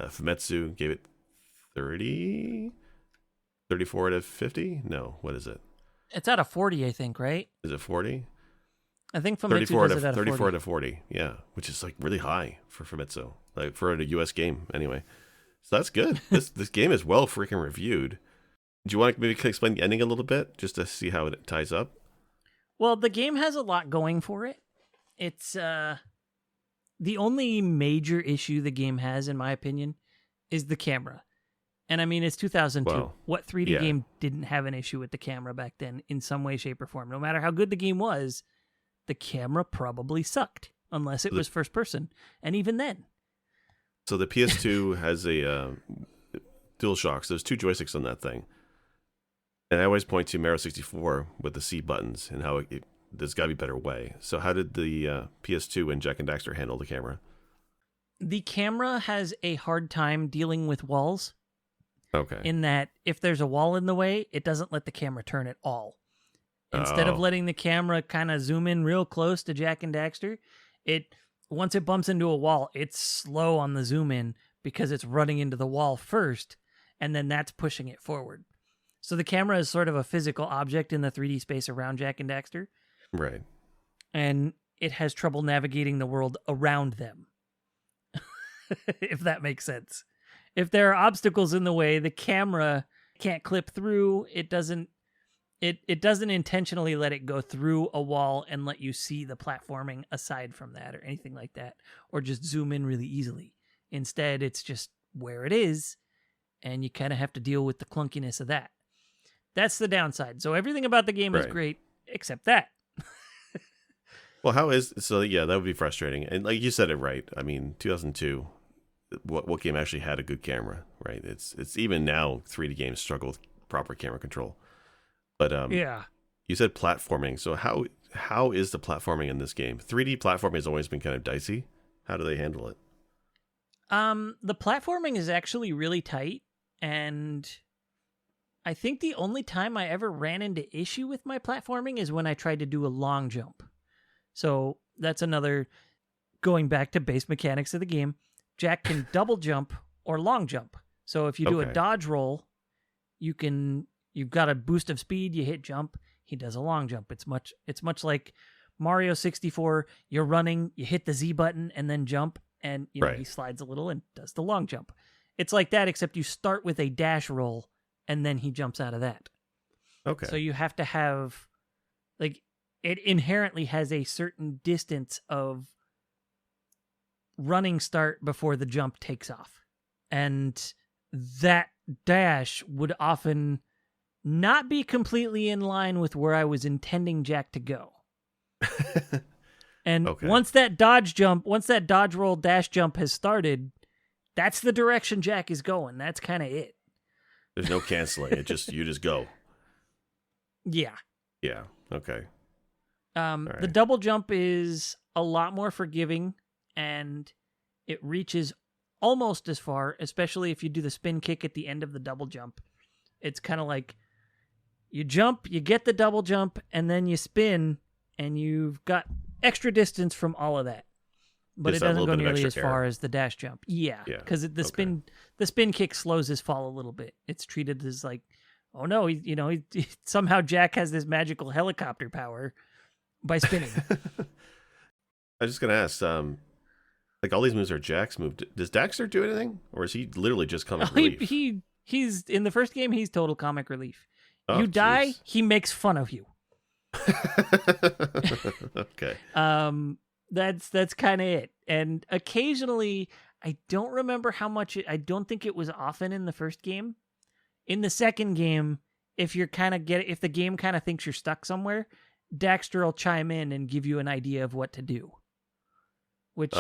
Famitsu gave it 30? 34 out of 50? No, what is it? It's out of 40, I think, right? Is it 40? I think Famitsu does it out of 40. 34 out of 40, yeah. Which is, like, really high for Famitsu. Like, for a US game, anyway. So that's good. This game is well freaking reviewed. Do you want to maybe explain the ending a little bit, just to see how it ties up? Well, the game has a lot going for it. It's the only major issue the game has, in my opinion, is the camera. And I mean, it's 2002. Well, what 3D game didn't have an issue with the camera back then in some way, shape, or form? No matter how good the game was, the camera probably sucked, unless it was first person. And even then. So the PS2 has a DualShock. There's 2 joysticks on that thing. And I always point to Mario 64 with the C buttons and how there's got to be a better way. So how did the PS2 and Jak and Daxter handle the camera? The camera has a hard time dealing with walls. Okay. In that if there's a wall in the way, it doesn't let the camera turn at all. Instead of letting the camera kind of zoom in real close to Jak and Daxter, once it bumps into a wall, it's slow on the zoom in because it's running into the wall first, and then that's pushing it forward. So the camera is sort of a physical object in the 3D space around Jak and Daxter. Right. And it has trouble navigating the world around them. If that makes sense. If there are obstacles in the way, the camera can't clip through. It doesn't intentionally let it go through a wall and let you see the platforming aside from that or anything like that, or just zoom in really easily. Instead, it's just where it is, and you kind of have to deal with the clunkiness of that. That's the downside. So everything about the game is great, except that. Well, that would be frustrating. And like you said it right. I mean, 2002, what game actually had a good camera, right? It's even now 3D games struggle with proper camera control. But you said platforming. So how is the platforming in this game? 3D platforming has always been kind of dicey. How do they handle it? The platforming is actually really tight, and I think the only time I ever ran into issue with my platforming is when I tried to do a long jump. So that's another, going back to base mechanics of the game. Jak can double jump or long jump. So if you do a dodge roll, you've got a boost of speed, you hit jump, he does a long jump. It's much like Mario 64, you're running, you hit the Z button and then jump, and he slides a little and does the long jump. It's like that, except you start with a dash roll and then he jumps out of that. Okay. So you have to have, like, it inherently has a certain distance of running start before the jump takes off. And that dash would often not be completely in line with where I was intending Jak to go. And once that dodge roll dash jump has started, that's the direction Jak is going. That's kind of it. There's no canceling. You just go. Yeah. Yeah. Okay. The double jump is a lot more forgiving, and it reaches almost as far, especially if you do the spin kick at the end of the double jump. It's kind of like you jump, you get the double jump, and then you spin, and you've got extra distance from all of that. But it doesn't go nearly as far as the dash jump. Yeah, because the spin kick slows his fall a little bit. It's treated as like, oh no, he somehow Jak has this magical helicopter power by spinning. I was just gonna ask, like all these moves are Jak's move. Does Daxter do anything, or is he literally just comic relief? He's in the first game. He's total comic relief. You die, he makes fun of you. Okay. That's kind of it. And occasionally, I don't remember how much I don't think it was often in the first game. In the second game, if the game kind of thinks you're stuck somewhere, Daxter will chime in and give you an idea of what to do, which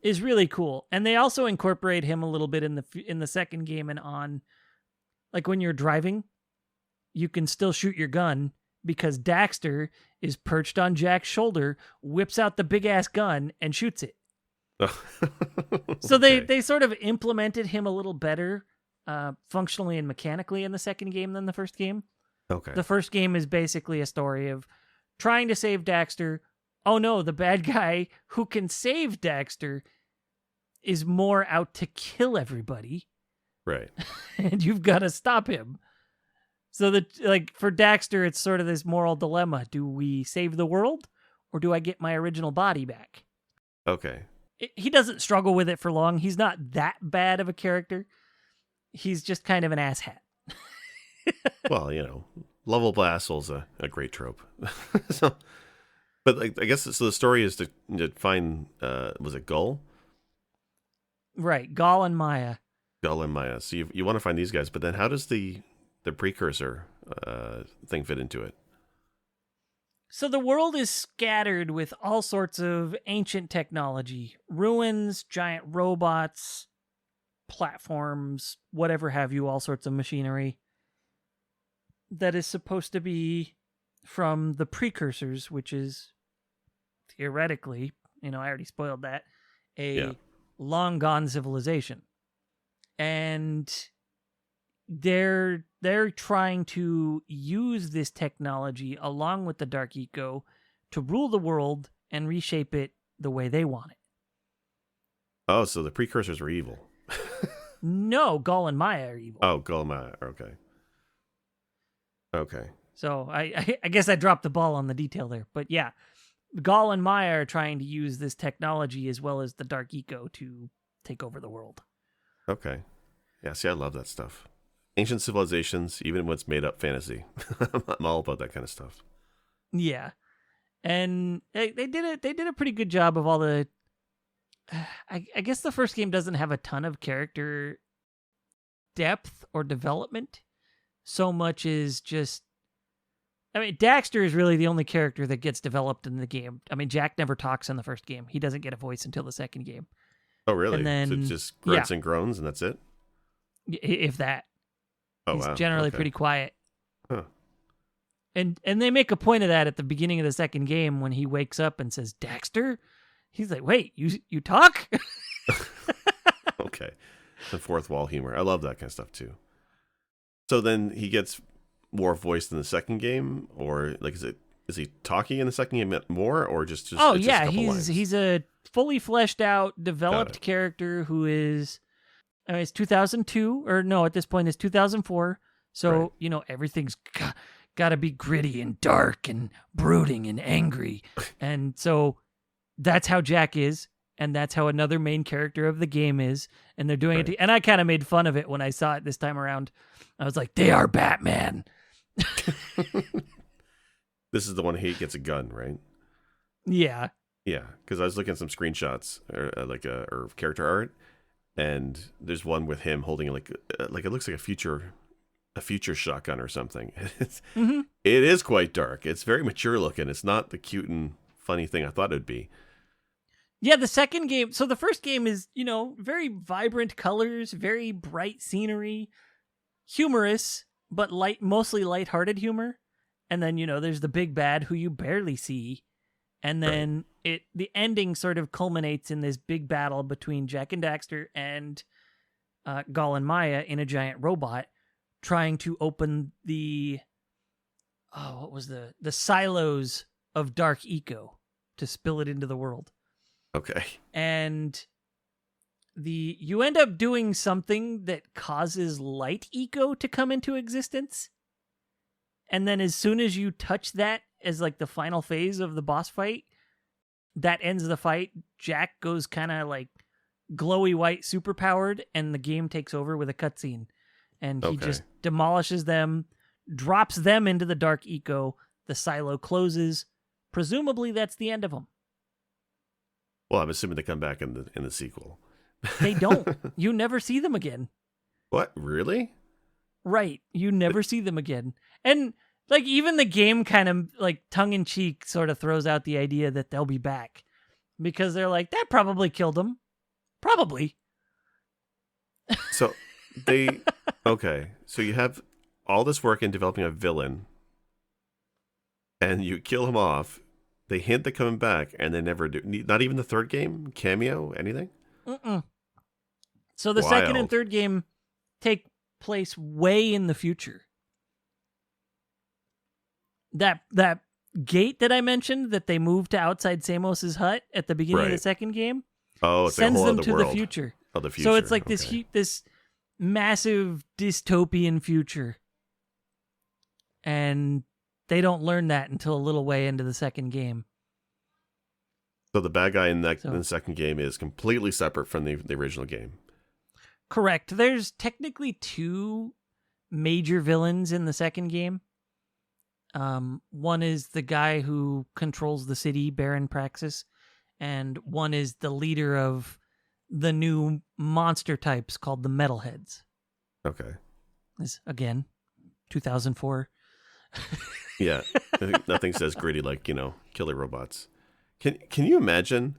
is really cool. And they also incorporate him a little bit in the second game and on, like when you're driving, you can still shoot your gun because Daxter is perched on Jak's shoulder, whips out the big ass gun and shoots it. So they sort of implemented him a little better functionally and mechanically in the second game than the first game. Okay. The first game is basically a story of trying to save Daxter. Oh no, the bad guy who can save Daxter is more out to kill everybody. Right. And you've got to stop him. So for Daxter, it's sort of this moral dilemma. Do we save the world or do I get my original body back? Okay. He doesn't struggle with it for long. He's not that bad of a character. He's just kind of an asshat. Well, lovable asshole's a great trope. But I guess the story is to find, was it Gull? Right, Gall and Maya. Gull and Maya. So you want to find these guys, but then how does the precursor thing fit into it? So the world is scattered with all sorts of ancient technology, ruins, giant robots, platforms, whatever have you, all sorts of machinery that is supposed to be from the precursors, which is theoretically, I already spoiled that, long gone civilization. And they're trying to use this technology along with the Dark Eco to rule the world and reshape it the way they want it. Oh, so the precursors were evil. No, Gall and Maya are evil. Oh, Gall and Maya. Okay. So I guess I dropped the ball on the detail there. But yeah, Gall and Maya are trying to use this technology as well as the Dark Eco to take over the world. Okay. Yeah, see, I love that stuff. Ancient civilizations, even when it's made up fantasy. I'm all about that kind of stuff. Yeah. And they did a pretty good job of all the... I guess the first game doesn't have a ton of character depth or development. So much is just... Daxter is really the only character that gets developed in the game. Jak never talks in the first game. He doesn't get a voice until the second game. Oh, really? And then, so it's just grunts and groans and that's it? If that. Oh, He's wow. generally pretty quiet. Huh. And they make a point of that at the beginning of the second game when he wakes up and says, Daxter? He's like, wait, you talk? Okay. The fourth wall humor. I love that kind of stuff too. So then he gets more voiced in the second game, or like is he talking in the second game more, or just oh it's yeah, just a couple lines? he's a fully fleshed out, developed character who is it's 2002, or no, at this point it's 2004. So right. Everything's got to be gritty and dark and brooding and angry, and so that's how Jak is. And that's how another main character of the game is. And they're doing it. And I kind of made fun of it when I saw it this time around. I was like, they are Batman. This is the one he gets a gun, right? Yeah. Yeah. Because I was looking at some screenshots or character art. And there's one with him holding like it looks like a future shotgun or something. Mm-hmm. It is quite dark. It's very mature looking. It's not the cute and funny thing I thought it'd be. Yeah, the second game. So the first game is, very vibrant colors, very bright scenery, humorous, but mostly lighthearted humor. And then, there's the big bad who you barely see. And then the ending sort of culminates in this big battle between Jak and Daxter and Gall and Maya in a giant robot trying to open the silos of dark eco to spill it into the world. Okay. And you end up doing something that causes light eco to come into existence. And then as soon as you touch that as like the final phase of the boss fight, that ends the fight. Jak goes kind of like glowy white, super powered, and the game takes over with a cutscene. And he just demolishes them, drops them into the dark eco. The silo closes. Presumably that's the end of them. Well, I'm assuming they come back in the sequel. They don't. You never see them again. What? Really? Right. You never see them again. And like even the game kind of like tongue in cheek sort of throws out the idea that they'll be back because they're like, that probably killed them. Probably. So so you have all this work in developing a villain and you kill him off. They hint they're coming back, and they never do. Not even the third game? Cameo? Anything? Mm-mm. So the second and third game take place way in the future. That gate that I mentioned that they moved to outside Samos's hut at the beginning of the second game sends them to the future. Oh, the future. So it's like this massive dystopian future. And they don't learn that until a little way into the second game. So the bad guy in the second game is completely separate from the original game. Correct. There's technically two major villains in the second game. One is the guy who controls the city, Baron Praxis, and one is the leader of the new monster types called the Metalheads. Okay. This, again, 2004. Yeah, nothing says gritty like, killer robots. Can you imagine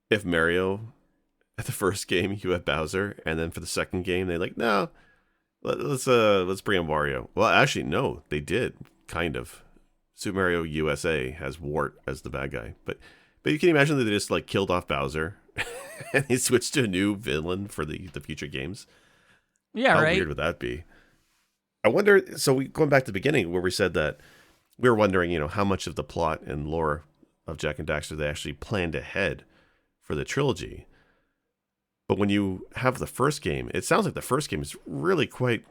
if Mario, at the first game, you have Bowser, and then for the second game, they like, no, let's bring in Wario. Well, actually, no, they did, kind of. Super Mario USA has Wart as the bad guy. But you can imagine that they just like killed off Bowser, and he switched to a new villain for the future games. Yeah, How right? weird would that be? I wonder, so going back to the beginning where we said that we were wondering, how much of the plot and lore of Jak and Daxter they actually planned ahead for the trilogy. But when you have the first game, it sounds like the first game is really quite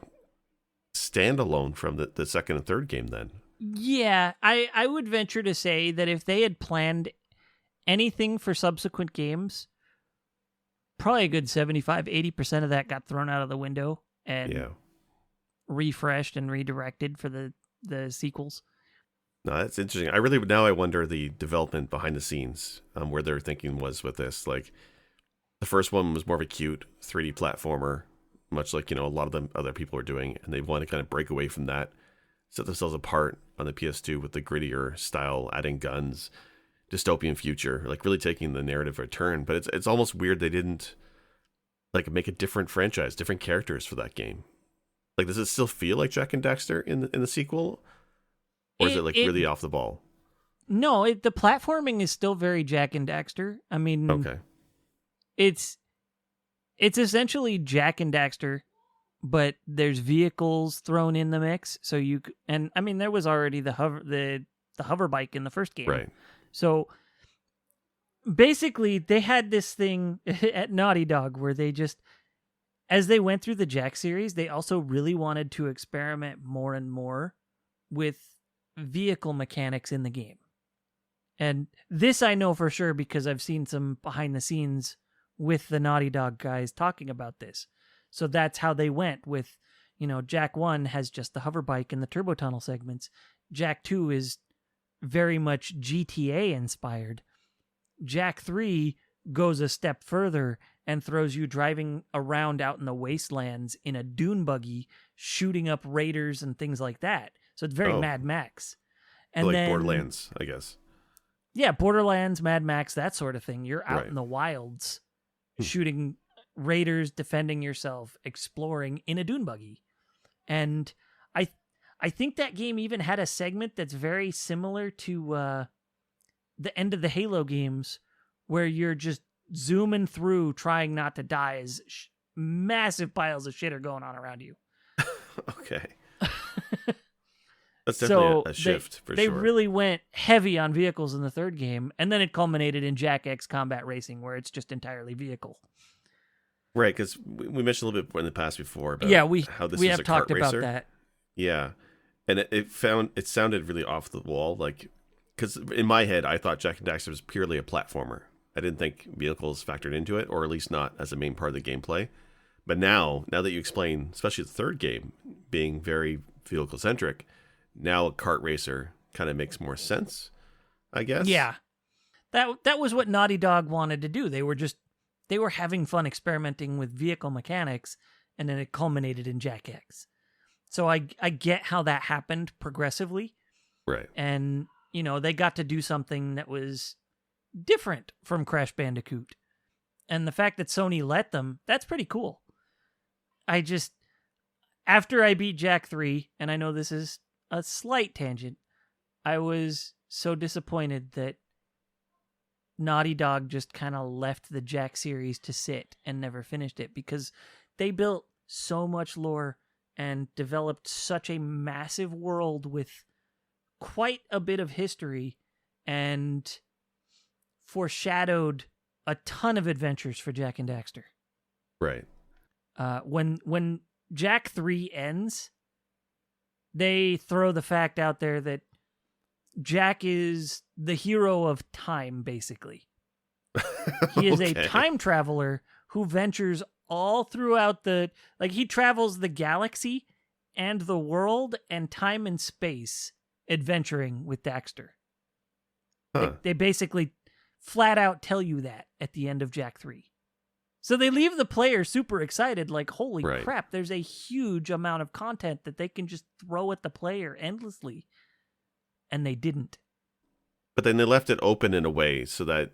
standalone from the second and third game then. Yeah, I would venture to say that if they had planned anything for subsequent games, probably a good 75-80% of that got thrown out of the window and refreshed and redirected for the sequels. No, that's interesting. I wonder the development behind the scenes, where their thinking was with this. Like, the first one was more of a cute 3D platformer, much like, a lot of the other people are doing, and they want to kind of break away from that, set themselves apart on the PS2 with the grittier style, adding guns, dystopian future, like really taking the narrative a turn. But it's almost weird they didn't like make a different franchise, different characters for that game. Like, does it still feel like Jak and Daxter in the sequel? Or is it like really off the ball? No, the platforming is still very Jak and Daxter. I mean, okay, it's essentially Jak and Daxter, but there's vehicles thrown in the mix. So and I mean, there was already the hover bike in the first game, right? So basically, they had this thing at Naughty Dog where they just, as they went through the Jak series, they also really wanted to experiment more and more with vehicle mechanics in the game. And this I know for sure because I've seen some behind the scenes with the Naughty Dog guys talking about this. So that's how they went with, Jak 1 has just the hover bike and the turbo tunnel segments. Jak 2 is very much GTA inspired. Jak 3 goes a step further and throws you driving around out in the wastelands in a dune buggy, shooting up raiders and things like that. So it's very Mad Max. And like Borderlands, I guess. Yeah, Borderlands, Mad Max, that sort of thing. You're out in the wilds shooting raiders, defending yourself, exploring in a dune buggy. And I think that game even had a segment that's very similar to the end of the Halo games where you're just zooming through trying not to die as massive piles of shit are going on around you. Okay. That's definitely a shift for sure. They really went heavy on vehicles in the third game, and then it culminated in Jak X Combat Racing, where it's just entirely vehicle. Right, because we mentioned a little bit in the past before about how this we is have a talked kart about racer. that. Yeah, and it sounded really off the wall, like because in my head I thought Jak and Daxter was purely a platformer. I didn't think vehicles factored into it, or at least not as a main part of the gameplay. But now that you explain, especially the third game being very vehicle centric, now a kart racer kind of makes more sense, I guess. Yeah, that was what Naughty Dog wanted to do. They were having fun experimenting with vehicle mechanics, and then it culminated in Jak X. So I get how that happened progressively. Right. And, they got to do something that was different from Crash Bandicoot. And the fact that Sony let them, that's pretty cool. After I beat Jak 3, and I know this is a slight tangent, I was so disappointed that Naughty Dog just kind of left the Jak series to sit and never finished it, because they built so much lore and developed such a massive world with quite a bit of history and foreshadowed a ton of adventures for Jak and Daxter. Right. When Jak 3 ends, they throw the fact out there that Jak is the hero of time, basically. He is a time traveler who ventures all throughout he travels the galaxy and the world and time and space adventuring with Daxter. Huh. They basically flat out tell you that at the end of Jak 3. So they leave the player super excited, like, holy crap, there's a huge amount of content that they can just throw at the player endlessly. And they didn't. But then they left it open in a way so that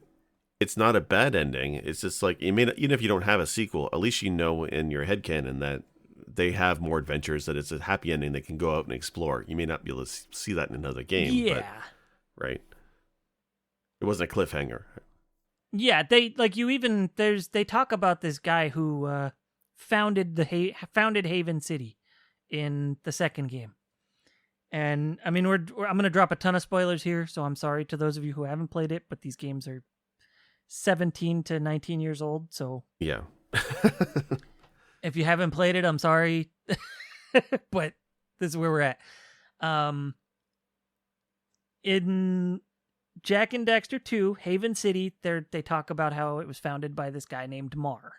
it's not a bad ending. It's just like, even if you don't have a sequel, at least you know in your headcanon that they have more adventures, that it's a happy ending they can go out and explore. You may not be able to see that in another game. Yeah. But, right. It wasn't a cliffhanger. Yeah, they talk about this guy who founded Haven City in the second game. And I mean, I'm going to drop a ton of spoilers here, so I'm sorry to those of you who haven't played it, but these games are 17 to 19 years old, so yeah. If you haven't played it, I'm sorry, but this is where we're at. In Jak and Daxter 2, Haven City, they talk about how it was founded by this guy named Mar.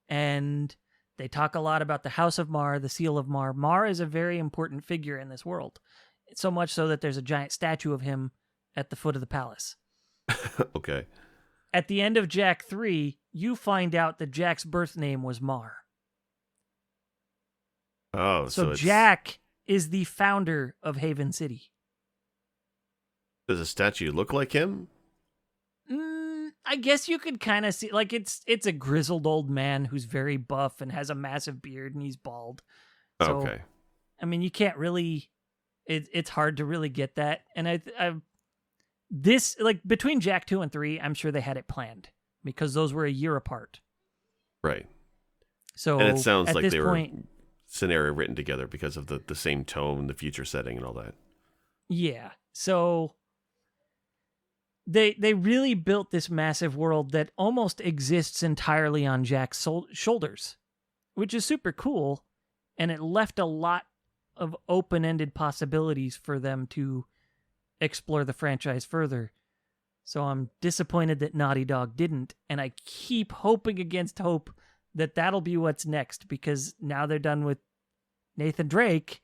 And they talk a lot about the House of Mar, the Seal of Mar. Mar is a very important figure in this world. So much so that there's a giant statue of him at the foot of the palace. Okay. At the end of Jak 3, you find out that Jak's birth name was Mar. Oh, so Jak is the founder of Haven City. Does the statue look like him? I guess you could kind of see, like, it's a grizzled old man who's very buff and has a massive beard and he's bald. So, okay. I mean, you can't really, it's hard to really get that. And this, like, between Jak 2 and 3, I'm sure they had it planned because those were a year apart. Right. So and it sounds like they point, were scenario written together because of the same tone, the future setting, and all that. Yeah. So they really built this massive world that almost exists entirely on Jak's shoulders, which is super cool, and it left a lot of open-ended possibilities for them to explore the franchise further. So I'm disappointed that Naughty Dog didn't, and I keep hoping against hope that that'll be what's next, because now they're done with Nathan Drake.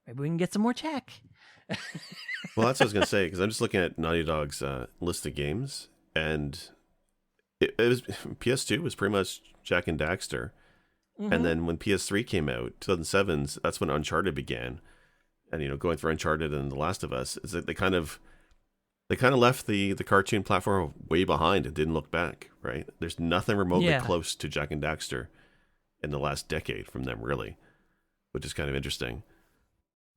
Maybe we can get some more Jak. Well, that's what I was going to say, because I'm just looking at Naughty Dog's list of games, and it was PS2 was pretty much Jak and Daxter. Mm-hmm. And then when PS3 came out, 2007, that's when Uncharted began. And, going through Uncharted and The Last of Us, is that they kind of left the cartoon platform way behind and didn't look back, right? There's nothing remotely close to Jak and Daxter in the last decade from them, really, which is kind of interesting.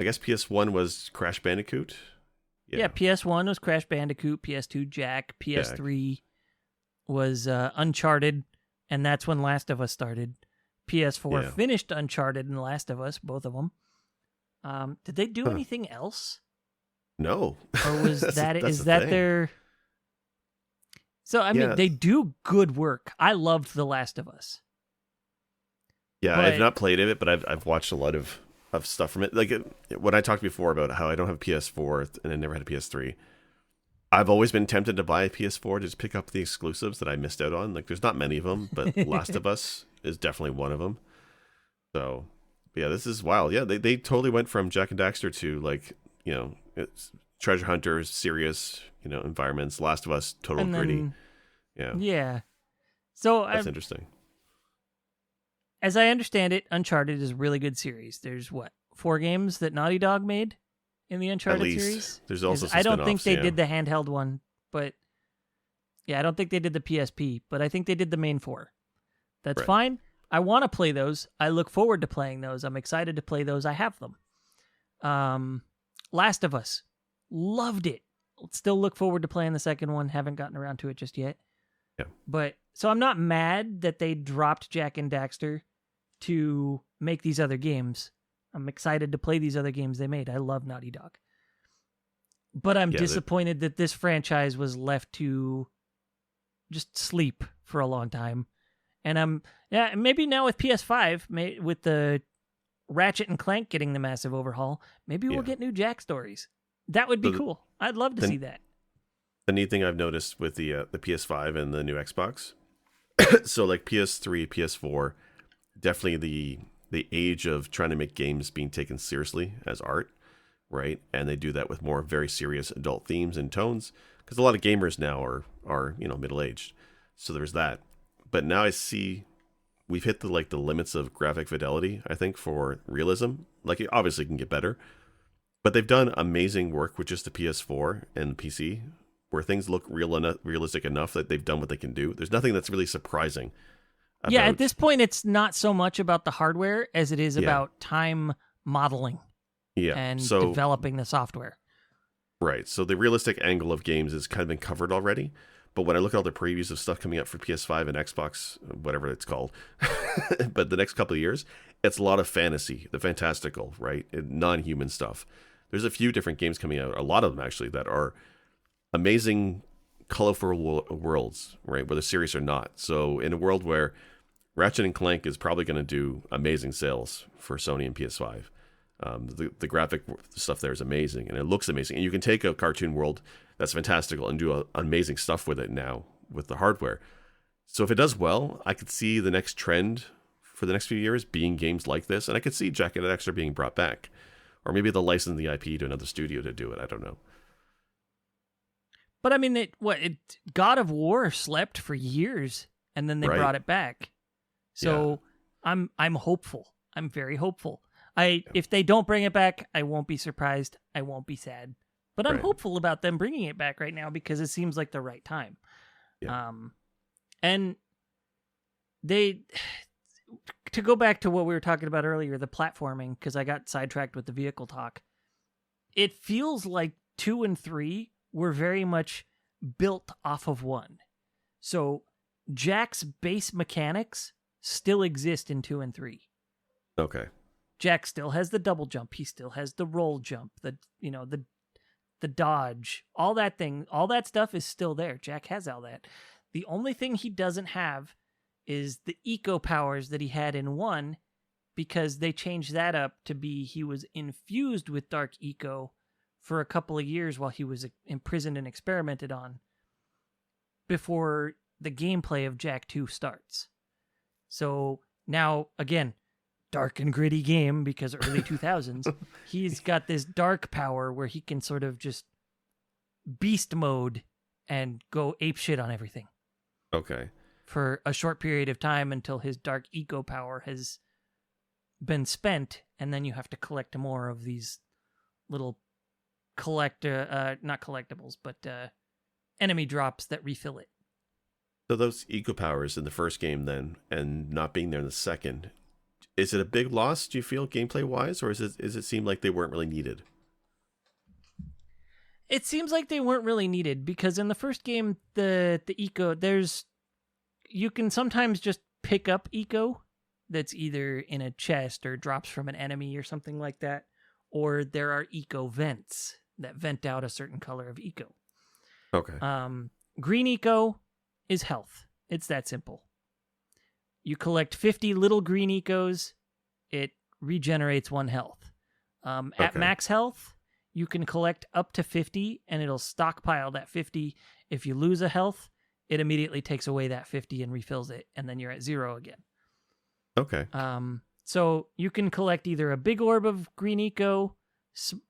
I guess PS1 was Crash Bandicoot. Yeah, PS1 was Crash Bandicoot, PS2 Jak, PS3 was Uncharted, and that's when Last of Us started. PS4 finished Uncharted and Last of Us, both of them. Did they do anything else? No. Or was is that their... So, I mean, they do good work. I loved The Last of Us. Yeah, I've not played it, but I've watched a lot of stuff from it. Like, when I talked before about how I don't have a PS4 and I never had a PS3, I've always been tempted to buy a PS4 to just pick up the exclusives that I missed out on. Like, there's not many of them, but Last of Us is definitely one of them. So, yeah, this is wild. Yeah, they totally went from Jak and Daxter to, like, it's treasure hunters, serious, environments. Last of Us, total gritty. Yeah. Yeah. So that's interesting. As I understand it, Uncharted is a really good series. There's 4 games that Naughty Dog made in the Uncharted series? There's also some I don't think they did the handheld one, but I don't think they did the PSP, but I think they did the main 4. That's fine. I want to play those. I look forward to playing those. I'm excited to play those. I have them. Last of Us. Loved it. Still look forward to playing the second one. Haven't gotten around to it just yet. Yeah. But so I'm not mad that they dropped Jak and Daxter to make these other games. I'm excited to play these other games they made. I love Naughty Dog. But I'm disappointed that this franchise was left to just sleep for a long time. And maybe now with PS5, with the Ratchet and Clank getting the massive overhaul, maybe we'll get new Jak stories. That would be cool. I'd love to see that. The neat thing I've noticed with the PS5 and the new Xbox, so like PS3, PS4, definitely the age of trying to make games being taken seriously as art, right? And they do that with more very serious adult themes and tones, because a lot of gamers now are middle-aged. So there's that. But now I see we've hit the limits of graphic fidelity, I think, for realism. Like, it obviously can get better, but they've done amazing work with just the PS4 and the PC, where things look realistic enough that they've done what they can do. There's nothing that's really surprising. At this point, it's not so much about the hardware as it is about time modeling and developing the software. Right. So the realistic angle of games has kind of been covered already. But when I look at all the previews of stuff coming up for PS5 and Xbox, whatever it's called, but the next couple of years, it's a lot of fantasy, the fantastical, right? Non-human stuff. There's a few different games coming out, a lot of them actually, that are amazing, colorful worlds, right? Whether serious or not. So in a world where Ratchet and Clank is probably going to do amazing sales for Sony and PS5. The graphic stuff there is amazing, and it looks amazing. And you can take a cartoon world that's fantastical and do amazing stuff with it now with the hardware. So if it does well, I could see the next trend for the next few years being games like this, and I could see Jak and Daxter being brought back. Or maybe they'll license the IP to another studio to do it. I don't know. But I mean, God of War slept for years, and then they brought it back. So I'm hopeful. I'm very hopeful. If they don't bring it back, I won't be surprised. I won't be sad. But I'm hopeful about them bringing it back right now because it seems like the right time. Yeah. And to go back to what we were talking about earlier, the platforming, because I got sidetracked with the vehicle talk. it feels like 2 and 3 were very much built off of 1. So Jak's base mechanics still exist in 2 and 3. Okay. Jak still has the double jump. He still has the roll jump, the dodge, all that stuff is still there. Jak has all that. The only thing he doesn't have is the eco powers that he had in 1, because they changed that up to be he was infused with dark eco for a couple of years while he was imprisoned and experimented on before the gameplay of Jak 2 starts. So now, again, dark and gritty game because early 2000s, he's got this dark power where he can sort of just beast mode and go apeshit on everything. Okay. For a short period of time until his dark eco power has been spent, and then you have to collect more of these little not collectibles, but enemy drops that refill it. So those eco powers in the first game then, and not being there in the second, is it a big loss, do you feel, gameplay wise, or is it seem like they weren't really needed? It seems like they weren't really needed because in the first game, the eco, you can sometimes just pick up eco that's either in a chest or drops from an enemy or something like that, or there are eco vents that vent out a certain color of eco. Okay. Green eco is health. It's that simple. You collect 50 little green ecos, it regenerates 1 health. At max health, you can collect up to 50, and it'll stockpile that 50. If you lose a health, it immediately takes away that 50 and refills it, and then you're at 0 again. Okay. So you can collect either a big orb of green eco,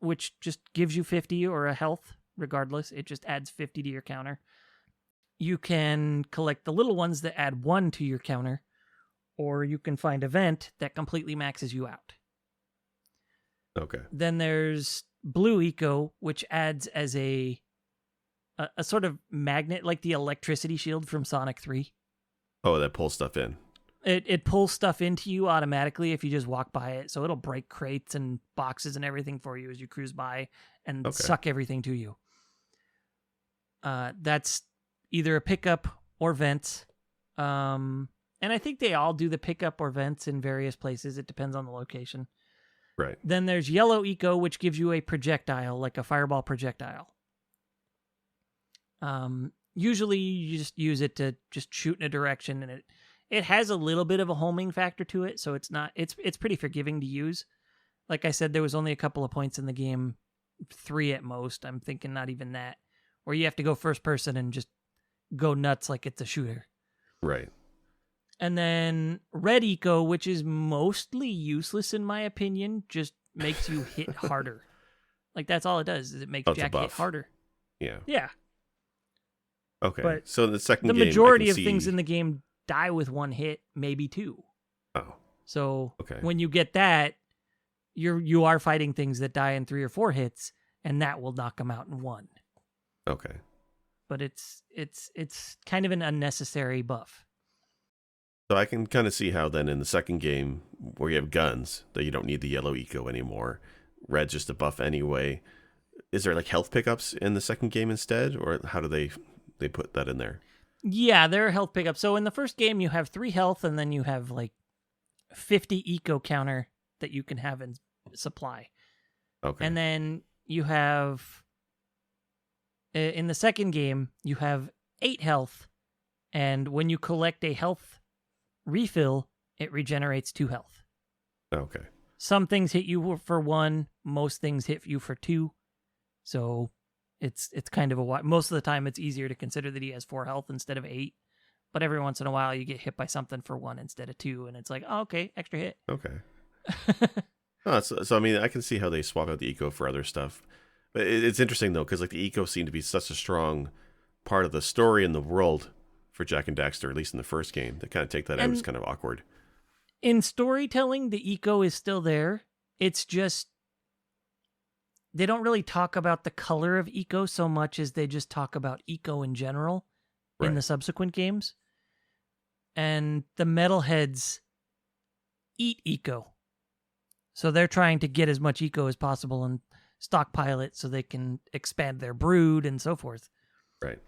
which just gives you 50, or a health, regardless. It just adds 50 to your counter. You can collect the little ones that add 1 to your counter, or you can find a vent that completely maxes you out. Okay. Then there's blue eco, which adds as a sort of magnet, like the electricity shield from Sonic 3. Oh, that pulls stuff in. It pulls stuff into you automatically if you just walk by it. So it'll break crates and boxes and everything for you as you cruise by and suck everything to you. That's either a pickup or vents. And I think they all do the pickup or vents in various places. It depends on the location. Right. Then there's yellow eco, which gives you a projectile, like a fireball projectile. Usually you just use it to just shoot in a direction, and it has a little bit of a homing factor to it, so it's pretty forgiving to use. Like I said, there was only a couple of points in the game, 3 at most. I'm thinking not even that, where you have to go first person and just go nuts like it's a shooter. Right. And then red eco, which is mostly useless in my opinion, just makes you hit harder. Like that's all it does, is it makes Jak hit harder. Yeah. Yeah. Okay. But so in the second game, the majority of things in the game die with 1 hit, maybe 2. Oh. So when you get that, you are fighting things that die in 3 or 4 hits, and that will knock them out in 1. Okay. But it's kind of an unnecessary buff. So I can kind of see how then in the second game, where you have guns, that you don't need the yellow eco anymore. Red's just a buff anyway. Is there like health pickups in the second game instead, or how do they put that in there? Yeah, there are health pickups. So in the first game, you have 3 health, and then you have like 50 eco counter that you can have in supply. Okay. And then you have, in the second game, you have 8 health, and when you collect a health refill, it regenerates 2 health. Okay. Some things hit you for 1, most things hit you for 2. So it's kind of most of the time it's easier to consider that he has 4 health instead of 8. But every once in a while you get hit by something for 1 instead of 2, and it's like, oh, okay, extra hit. Okay. So I mean, I can see how they swap out the eco for other stuff. But it's interesting though, because like the eco seemed to be such a strong part of the story in the world for Jak and Daxter, at least in the first game. To kind of take that out was kind of awkward. In storytelling, the eco is still there. It's just they don't really talk about the color of eco so much as they just talk about eco in general in the subsequent games. And the metalheads eat eco. So they're trying to get as much eco as possible, and stockpile it so they can expand their brood and so forth. Right.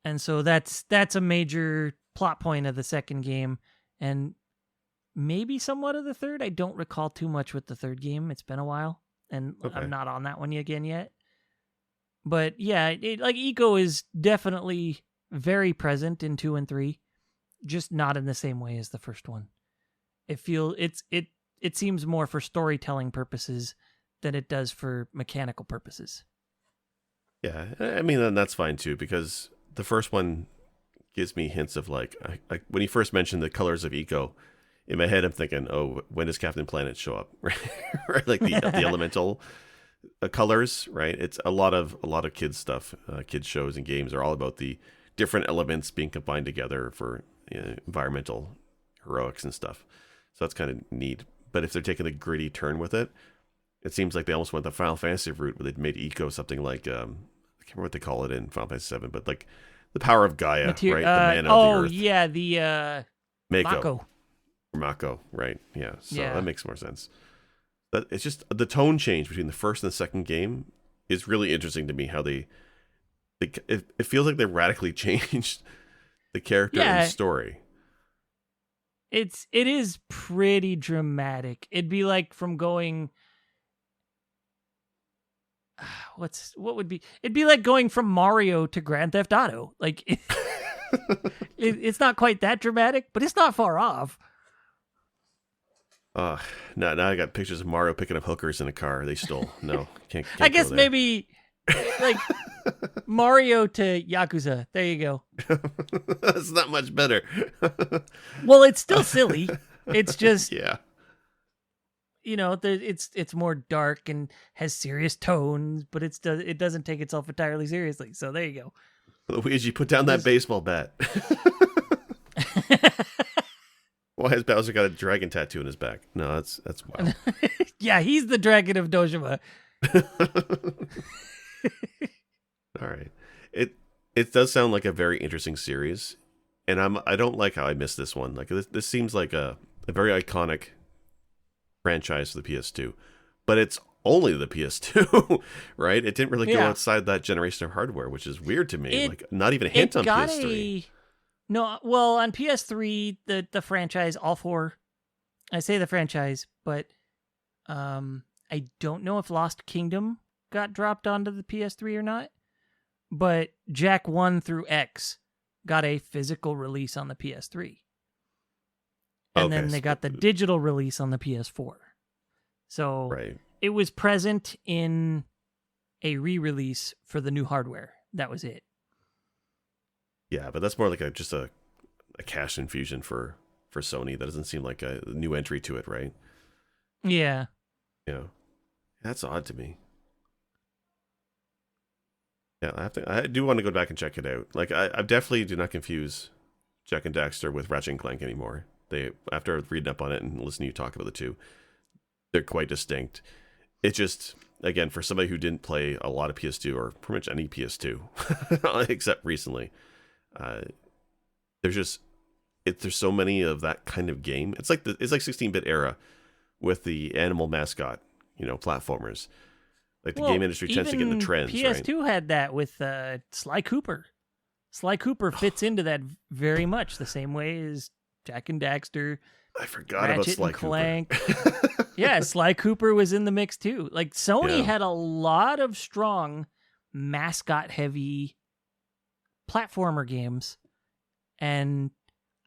And so that's a major plot point of the second game, and maybe somewhat of the third. I don't recall too much with the third game. It's been a while, and I'm not on that one again yet. But yeah, like eco is definitely very present in 2 and 3, just not in the same way as the first one. It seems more for storytelling purposes than it does for mechanical purposes. Yeah, I mean, that's fine too, because the first one gives me hints of like when you first mentioned the colors of eco, in my head I'm thinking, oh, when does Captain Planet show up? Right, like the elemental colors, right? It's a lot of kids stuff. Kids shows and games are all about the different elements being combined together for environmental heroics and stuff. So that's kind of neat. But if they're taking a gritty turn with it, it seems like they almost went the Final Fantasy route, where they'd made eco something like I can't remember what they call it in Final Fantasy VII, but like the power of Gaia, right? The man of the earth. Yeah, the Mako, right? Yeah, so that makes more sense. But it's just the tone change between the first and the second game is really interesting to me. How it feels like they radically changed the character and story. It is pretty dramatic. It'd be like from going it'd be like going from Mario to Grand Theft Auto. Like it's not quite that dramatic, but it's not far off. Now I got pictures of Mario picking up hookers in a car they stole. No, can't I guess maybe like Mario to Yakuza. There you go. That's not much better. Well, it's still silly. It's just yeah. It's more dark and has serious tones, but it doesn't take itself entirely seriously. So there you go. Luigi, put down that baseball bat. Why has Bowser got a dragon tattoo in his back? No, that's wild. Yeah, he's the dragon of Dojima. All right. It does sound like a very interesting series, and I don't like how I missed this one. Like this seems like a very iconic franchise for the PS2, but it's only the PS2, right? It didn't really go outside that generation of hardware, which is weird to me. Like not even a hint on PS3. No, well, on PS3, the franchise, all four, I say the franchise, but I don't know if Lost Kingdom got dropped onto the PS3 or not, but Jak 1 through X got a physical release on the PS3. And then they got the digital release on the PS4. So it was present in a re-release for the new hardware. That was it. Yeah, but that's more like just a cash infusion for Sony. That doesn't seem like a new entry to it, right? Yeah. Yeah. That's odd to me. Yeah, I do want to go back and check it out. Like I definitely do not confuse Jak and Daxter with Ratchet and Clank anymore. After reading up on it and listening to you talk about the two, they're quite distinct. It just, again, for somebody who didn't play a lot of PS2 or pretty much any PS2 except recently, there's so many of that kind of game. It's like 16-bit era with the animal mascot, platformers. Like the game industry tends to get in the trends. PS2 had that with Sly Cooper. Sly Cooper fits into that very much the same way as Jak and Daxter. I forgot Ratchet about Sly and Clank. Cooper. Yeah, Sly Cooper was in the mix too. Like Sony had a lot of strong mascot-heavy platformer games, and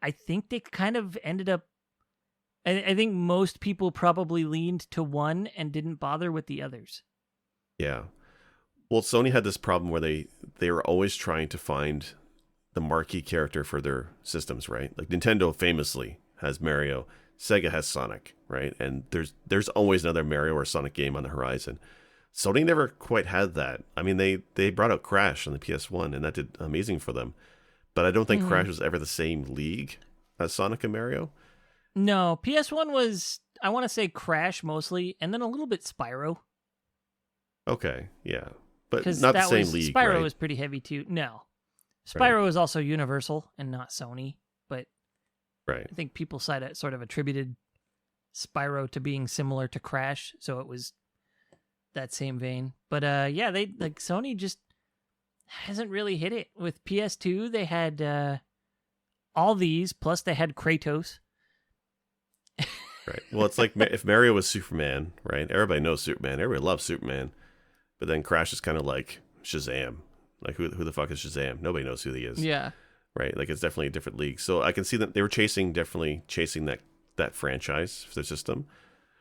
I think they kind of ended up. I think most people probably leaned to one and didn't bother with the others. Yeah. Well, Sony had this problem where they were always trying to find the marquee character for their systems, right? Like Nintendo famously has Mario, Sega has Sonic, right? And there's always another Mario or Sonic game on the horizon. Sony never quite had that. I mean, they brought out Crash on the PS1, and that did amazing for them. But I don't think Crash was ever the same league as Sonic and Mario. No, PS1 was, I want to say Crash mostly, and then a little bit Spyro. Okay, yeah. But not the same league, Spyro right? was pretty heavy too. No. Spyro is also Universal and not Sony, but I think people sort of attributed Spyro to being similar to Crash, so it was that same vein. But yeah, they like Sony just hasn't really hit it. With PS2, they had all these, plus they had Kratos. Right. Well, it's like if Mario was Superman, right? Everybody knows Superman. Everybody loves Superman. But then Crash is kind of like Shazam. Like, who the fuck is Shazam? Nobody knows who he is. Yeah. Right? Like, it's definitely a different league. So I can see that they were definitely chasing that franchise for their system.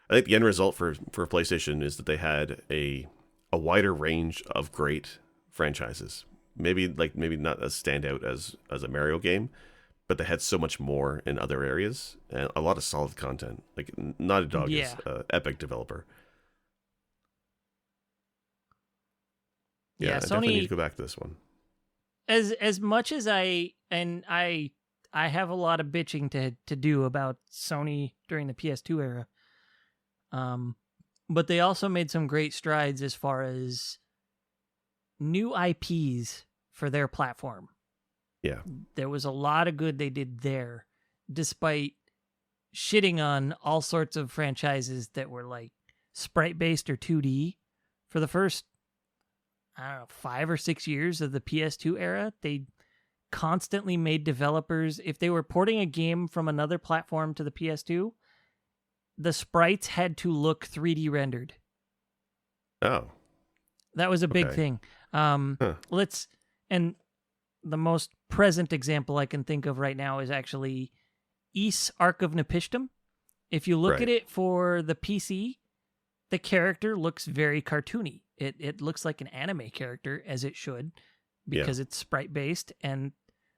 I think the end result for PlayStation is that they had a wider range of great franchises. Maybe not as standout as a Mario game, but they had so much more in other areas and a lot of solid content. Like, Naughty Dog is an epic developer. Yeah, I definitely need to go back to this one. As much as I have a lot of bitching to do about Sony during the PS2 era, but they also made some great strides as far as new IPs for their platform. Yeah. There was a lot of good they did there, despite shitting on all sorts of franchises that were like sprite-based or 2D. For the first, I don't know, 5 or 6 years of the PS2 era, they constantly made developers, if they were porting a game from another platform to the PS2, the sprites had to look 3D rendered. Oh. That was a big thing. And the most present example I can think of right now is actually Ys Arc of Nepishtim. If you look at it for the PC, the character looks very cartoony. It looks like an anime character, as it should, because it's sprite-based. And,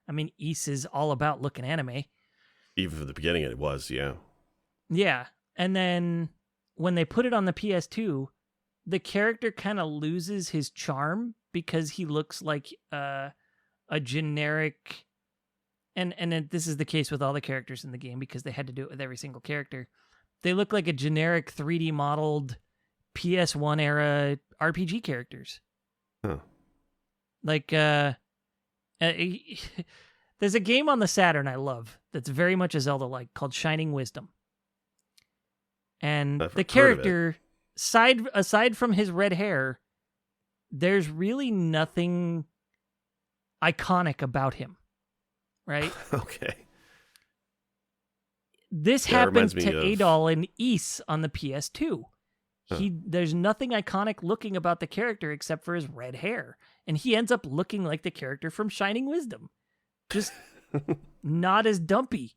I mean, Ys is all about looking anime. Even from the beginning, it was, yeah. Yeah. And then when they put it on the PS2, the character kind of loses his charm because he looks like a generic, and this is the case with all the characters in the game because they had to do it with every single character. They look like a generic 3D modeled PS1 era RPG characters. Huh. Like, there's a game on the Saturn I love that's very much a Zelda-like called Shining Wisdom. And the character, aside from his red hair, there's really nothing iconic about him, right? Okay. This happened to Adol and Ys on the PS2. There's nothing iconic looking about the character except for his red hair, and he ends up looking like the character from Shining Wisdom, just not as dumpy.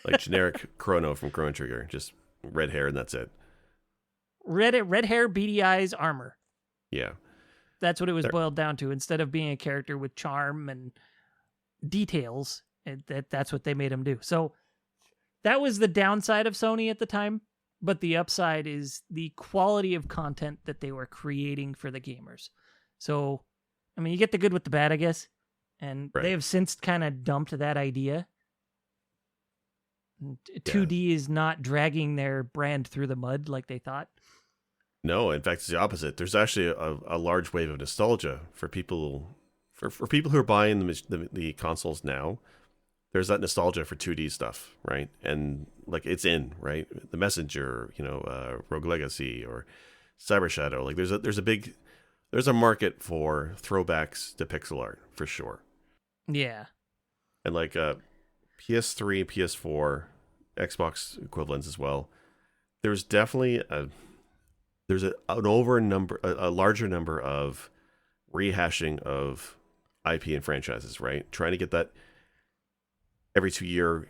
Like generic Chrono from Chrono Trigger, just red hair and that's it. Red hair, beady eyes, armor. Yeah. That's what it was boiled down to. Instead of being a character with charm and details, that's what they made him do. So that was the downside of Sony at the time, but the upside is the quality of content that they were creating for the gamers. So, I mean, you get the good with the bad, I guess, and they have since kind of dumped that idea. 2D is not dragging their brand through the mud like they thought. No, in fact, it's the opposite. There's actually a large wave of nostalgia for people who are buying the consoles now. There's that nostalgia for 2D stuff, right? And like it's in, right? The Messenger, Rogue Legacy or Cyber Shadow. Like there's a market for throwbacks to pixel art for sure. Yeah. And like PS3, PS4, Xbox equivalents as well. There's definitely a larger number of rehashing of IP and franchises, right? Trying to get that every 2-year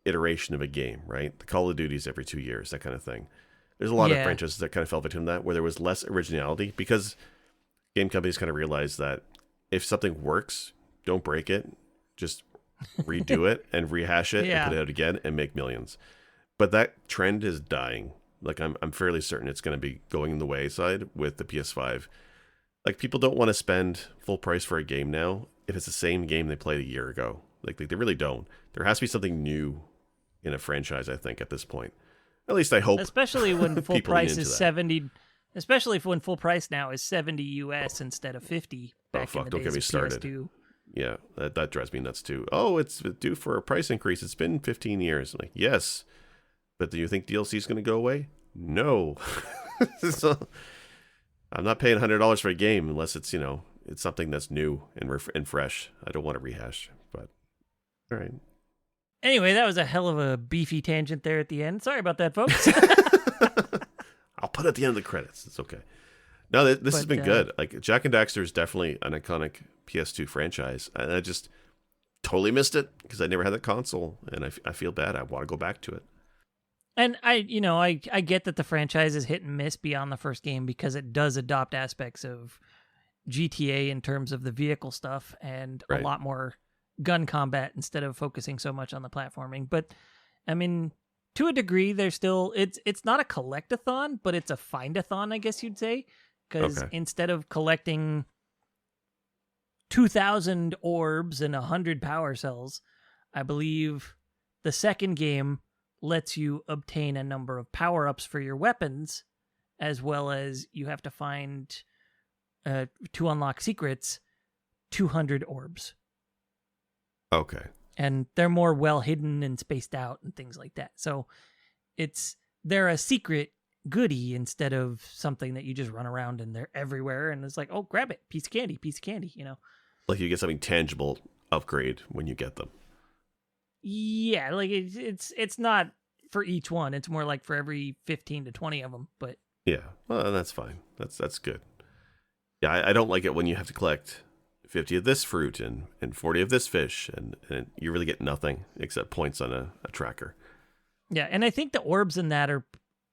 iteration of a game, right? The Call of Duty's every 2 years, that kind of thing. There's a lot of franchises that kind of fell victim to that, where there was less originality because game companies kind of realized that if something works, don't break it, just redo it and rehash it and put it out again and make millions. But that trend is dying. Like I'm fairly certain it's going to be going the wayside with the PS5. Like people don't want to spend full price for a game now if it's the same game they played a year ago. Like they really don't. There has to be something new in a franchise, I think, at this point. At least I hope. Especially when full price is 70. Especially when full price now is 70 US instead of 50. Oh fuck! Don't get me started. PS2. Yeah, that drives me nuts too. Oh, it's due for a price increase. It's been 15 years. I'm like, yes, but do you think DLC is going to go away? No. So, I'm not paying $100 for a game unless it's, it's something that's new and fresh. I don't want to rehash, but all right. Anyway, that was a hell of a beefy tangent there at the end. Sorry about that, folks. I'll put it at the end of the credits. It's okay. No, this has been good. Like, Jak and Daxter is definitely an iconic PS2 franchise. And I just totally missed it because I never had the console, and I feel bad. I want to go back to it. And I get that the franchise is hit and miss beyond the first game because it does adopt aspects of GTA in terms of the vehicle stuff and a lot more gun combat instead of focusing so much on the platforming. But I mean, to a degree, there's still it's not a collect-a-thon, but it's a find-a-thon, I guess you'd say, because instead of collecting 2,000 orbs and 100 power cells, I believe the second game lets you obtain a number of power-ups for your weapons, as well as you have to find, to unlock secrets, 200 orbs. Okay. And they're more well-hidden and spaced out and things like that. So they're a secret goodie instead of something that you just run around and they're everywhere and it's like, oh, grab it, piece of candy, Like you get something tangible upgrade when you get them. Yeah, like it's not for each one. It's more like for every 15 to 20 of them. But yeah, well, that's fine. That's good. Yeah, I don't like it when you have to collect 50 of this fruit and 40 of this fish, and you really get nothing except points on a tracker. Yeah, and I think the orbs in that are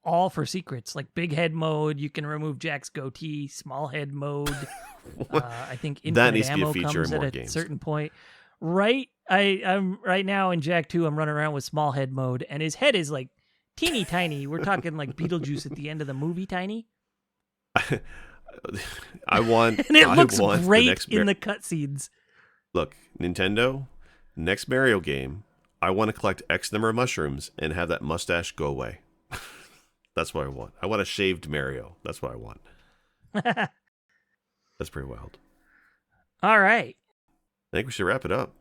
all for secrets, like big head mode. You can remove Jack's goatee. Small head mode. I think infinite that needs ammo to be a feature comes in more at games. A certain point. Right, I'm right now in Jak 2. I'm running around with small head mode, and his head is like teeny tiny. We're talking like Beetlejuice at the end of the movie, tiny. I want, and it looks great in the cutscenes. Look, Nintendo, next Mario game, I want to collect X number of mushrooms and have that mustache go away. That's what I want. I want a shaved Mario. That's what I want. That's pretty wild. All right. I think we should wrap it up.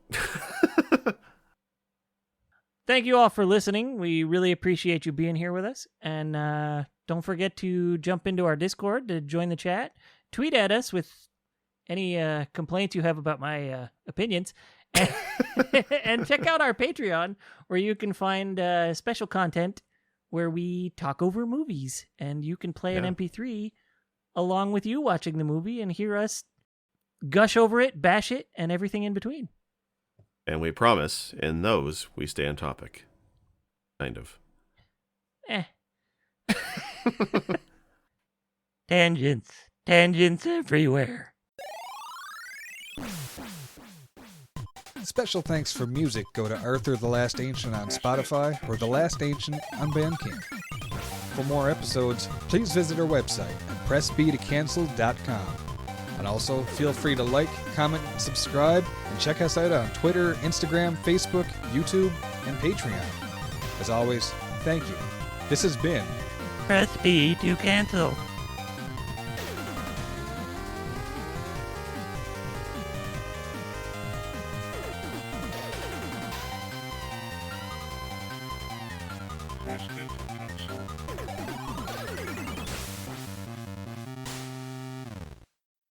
Thank you all for listening. We really appreciate you being here with us. And don't forget to jump into our Discord to join the chat. Tweet at us with any complaints you have about my opinions. And check out our Patreon, where you can find special content where we talk over movies. And you can play an MP3 along with you watching the movie and hear us gush over it, bash it, and everything in between. And we promise, in those, we stay on topic. Kind of. Tangents everywhere. Special thanks for music go to Arthur the Last Ancient on Spotify or The Last Ancient on Bandcamp. For more episodes, please visit our website at pressbtocancel.com. And also, feel free to like, comment, subscribe, and check us out on Twitter, Instagram, Facebook, YouTube, and Patreon. As always, thank you. This has been Press B to cancel. That's good.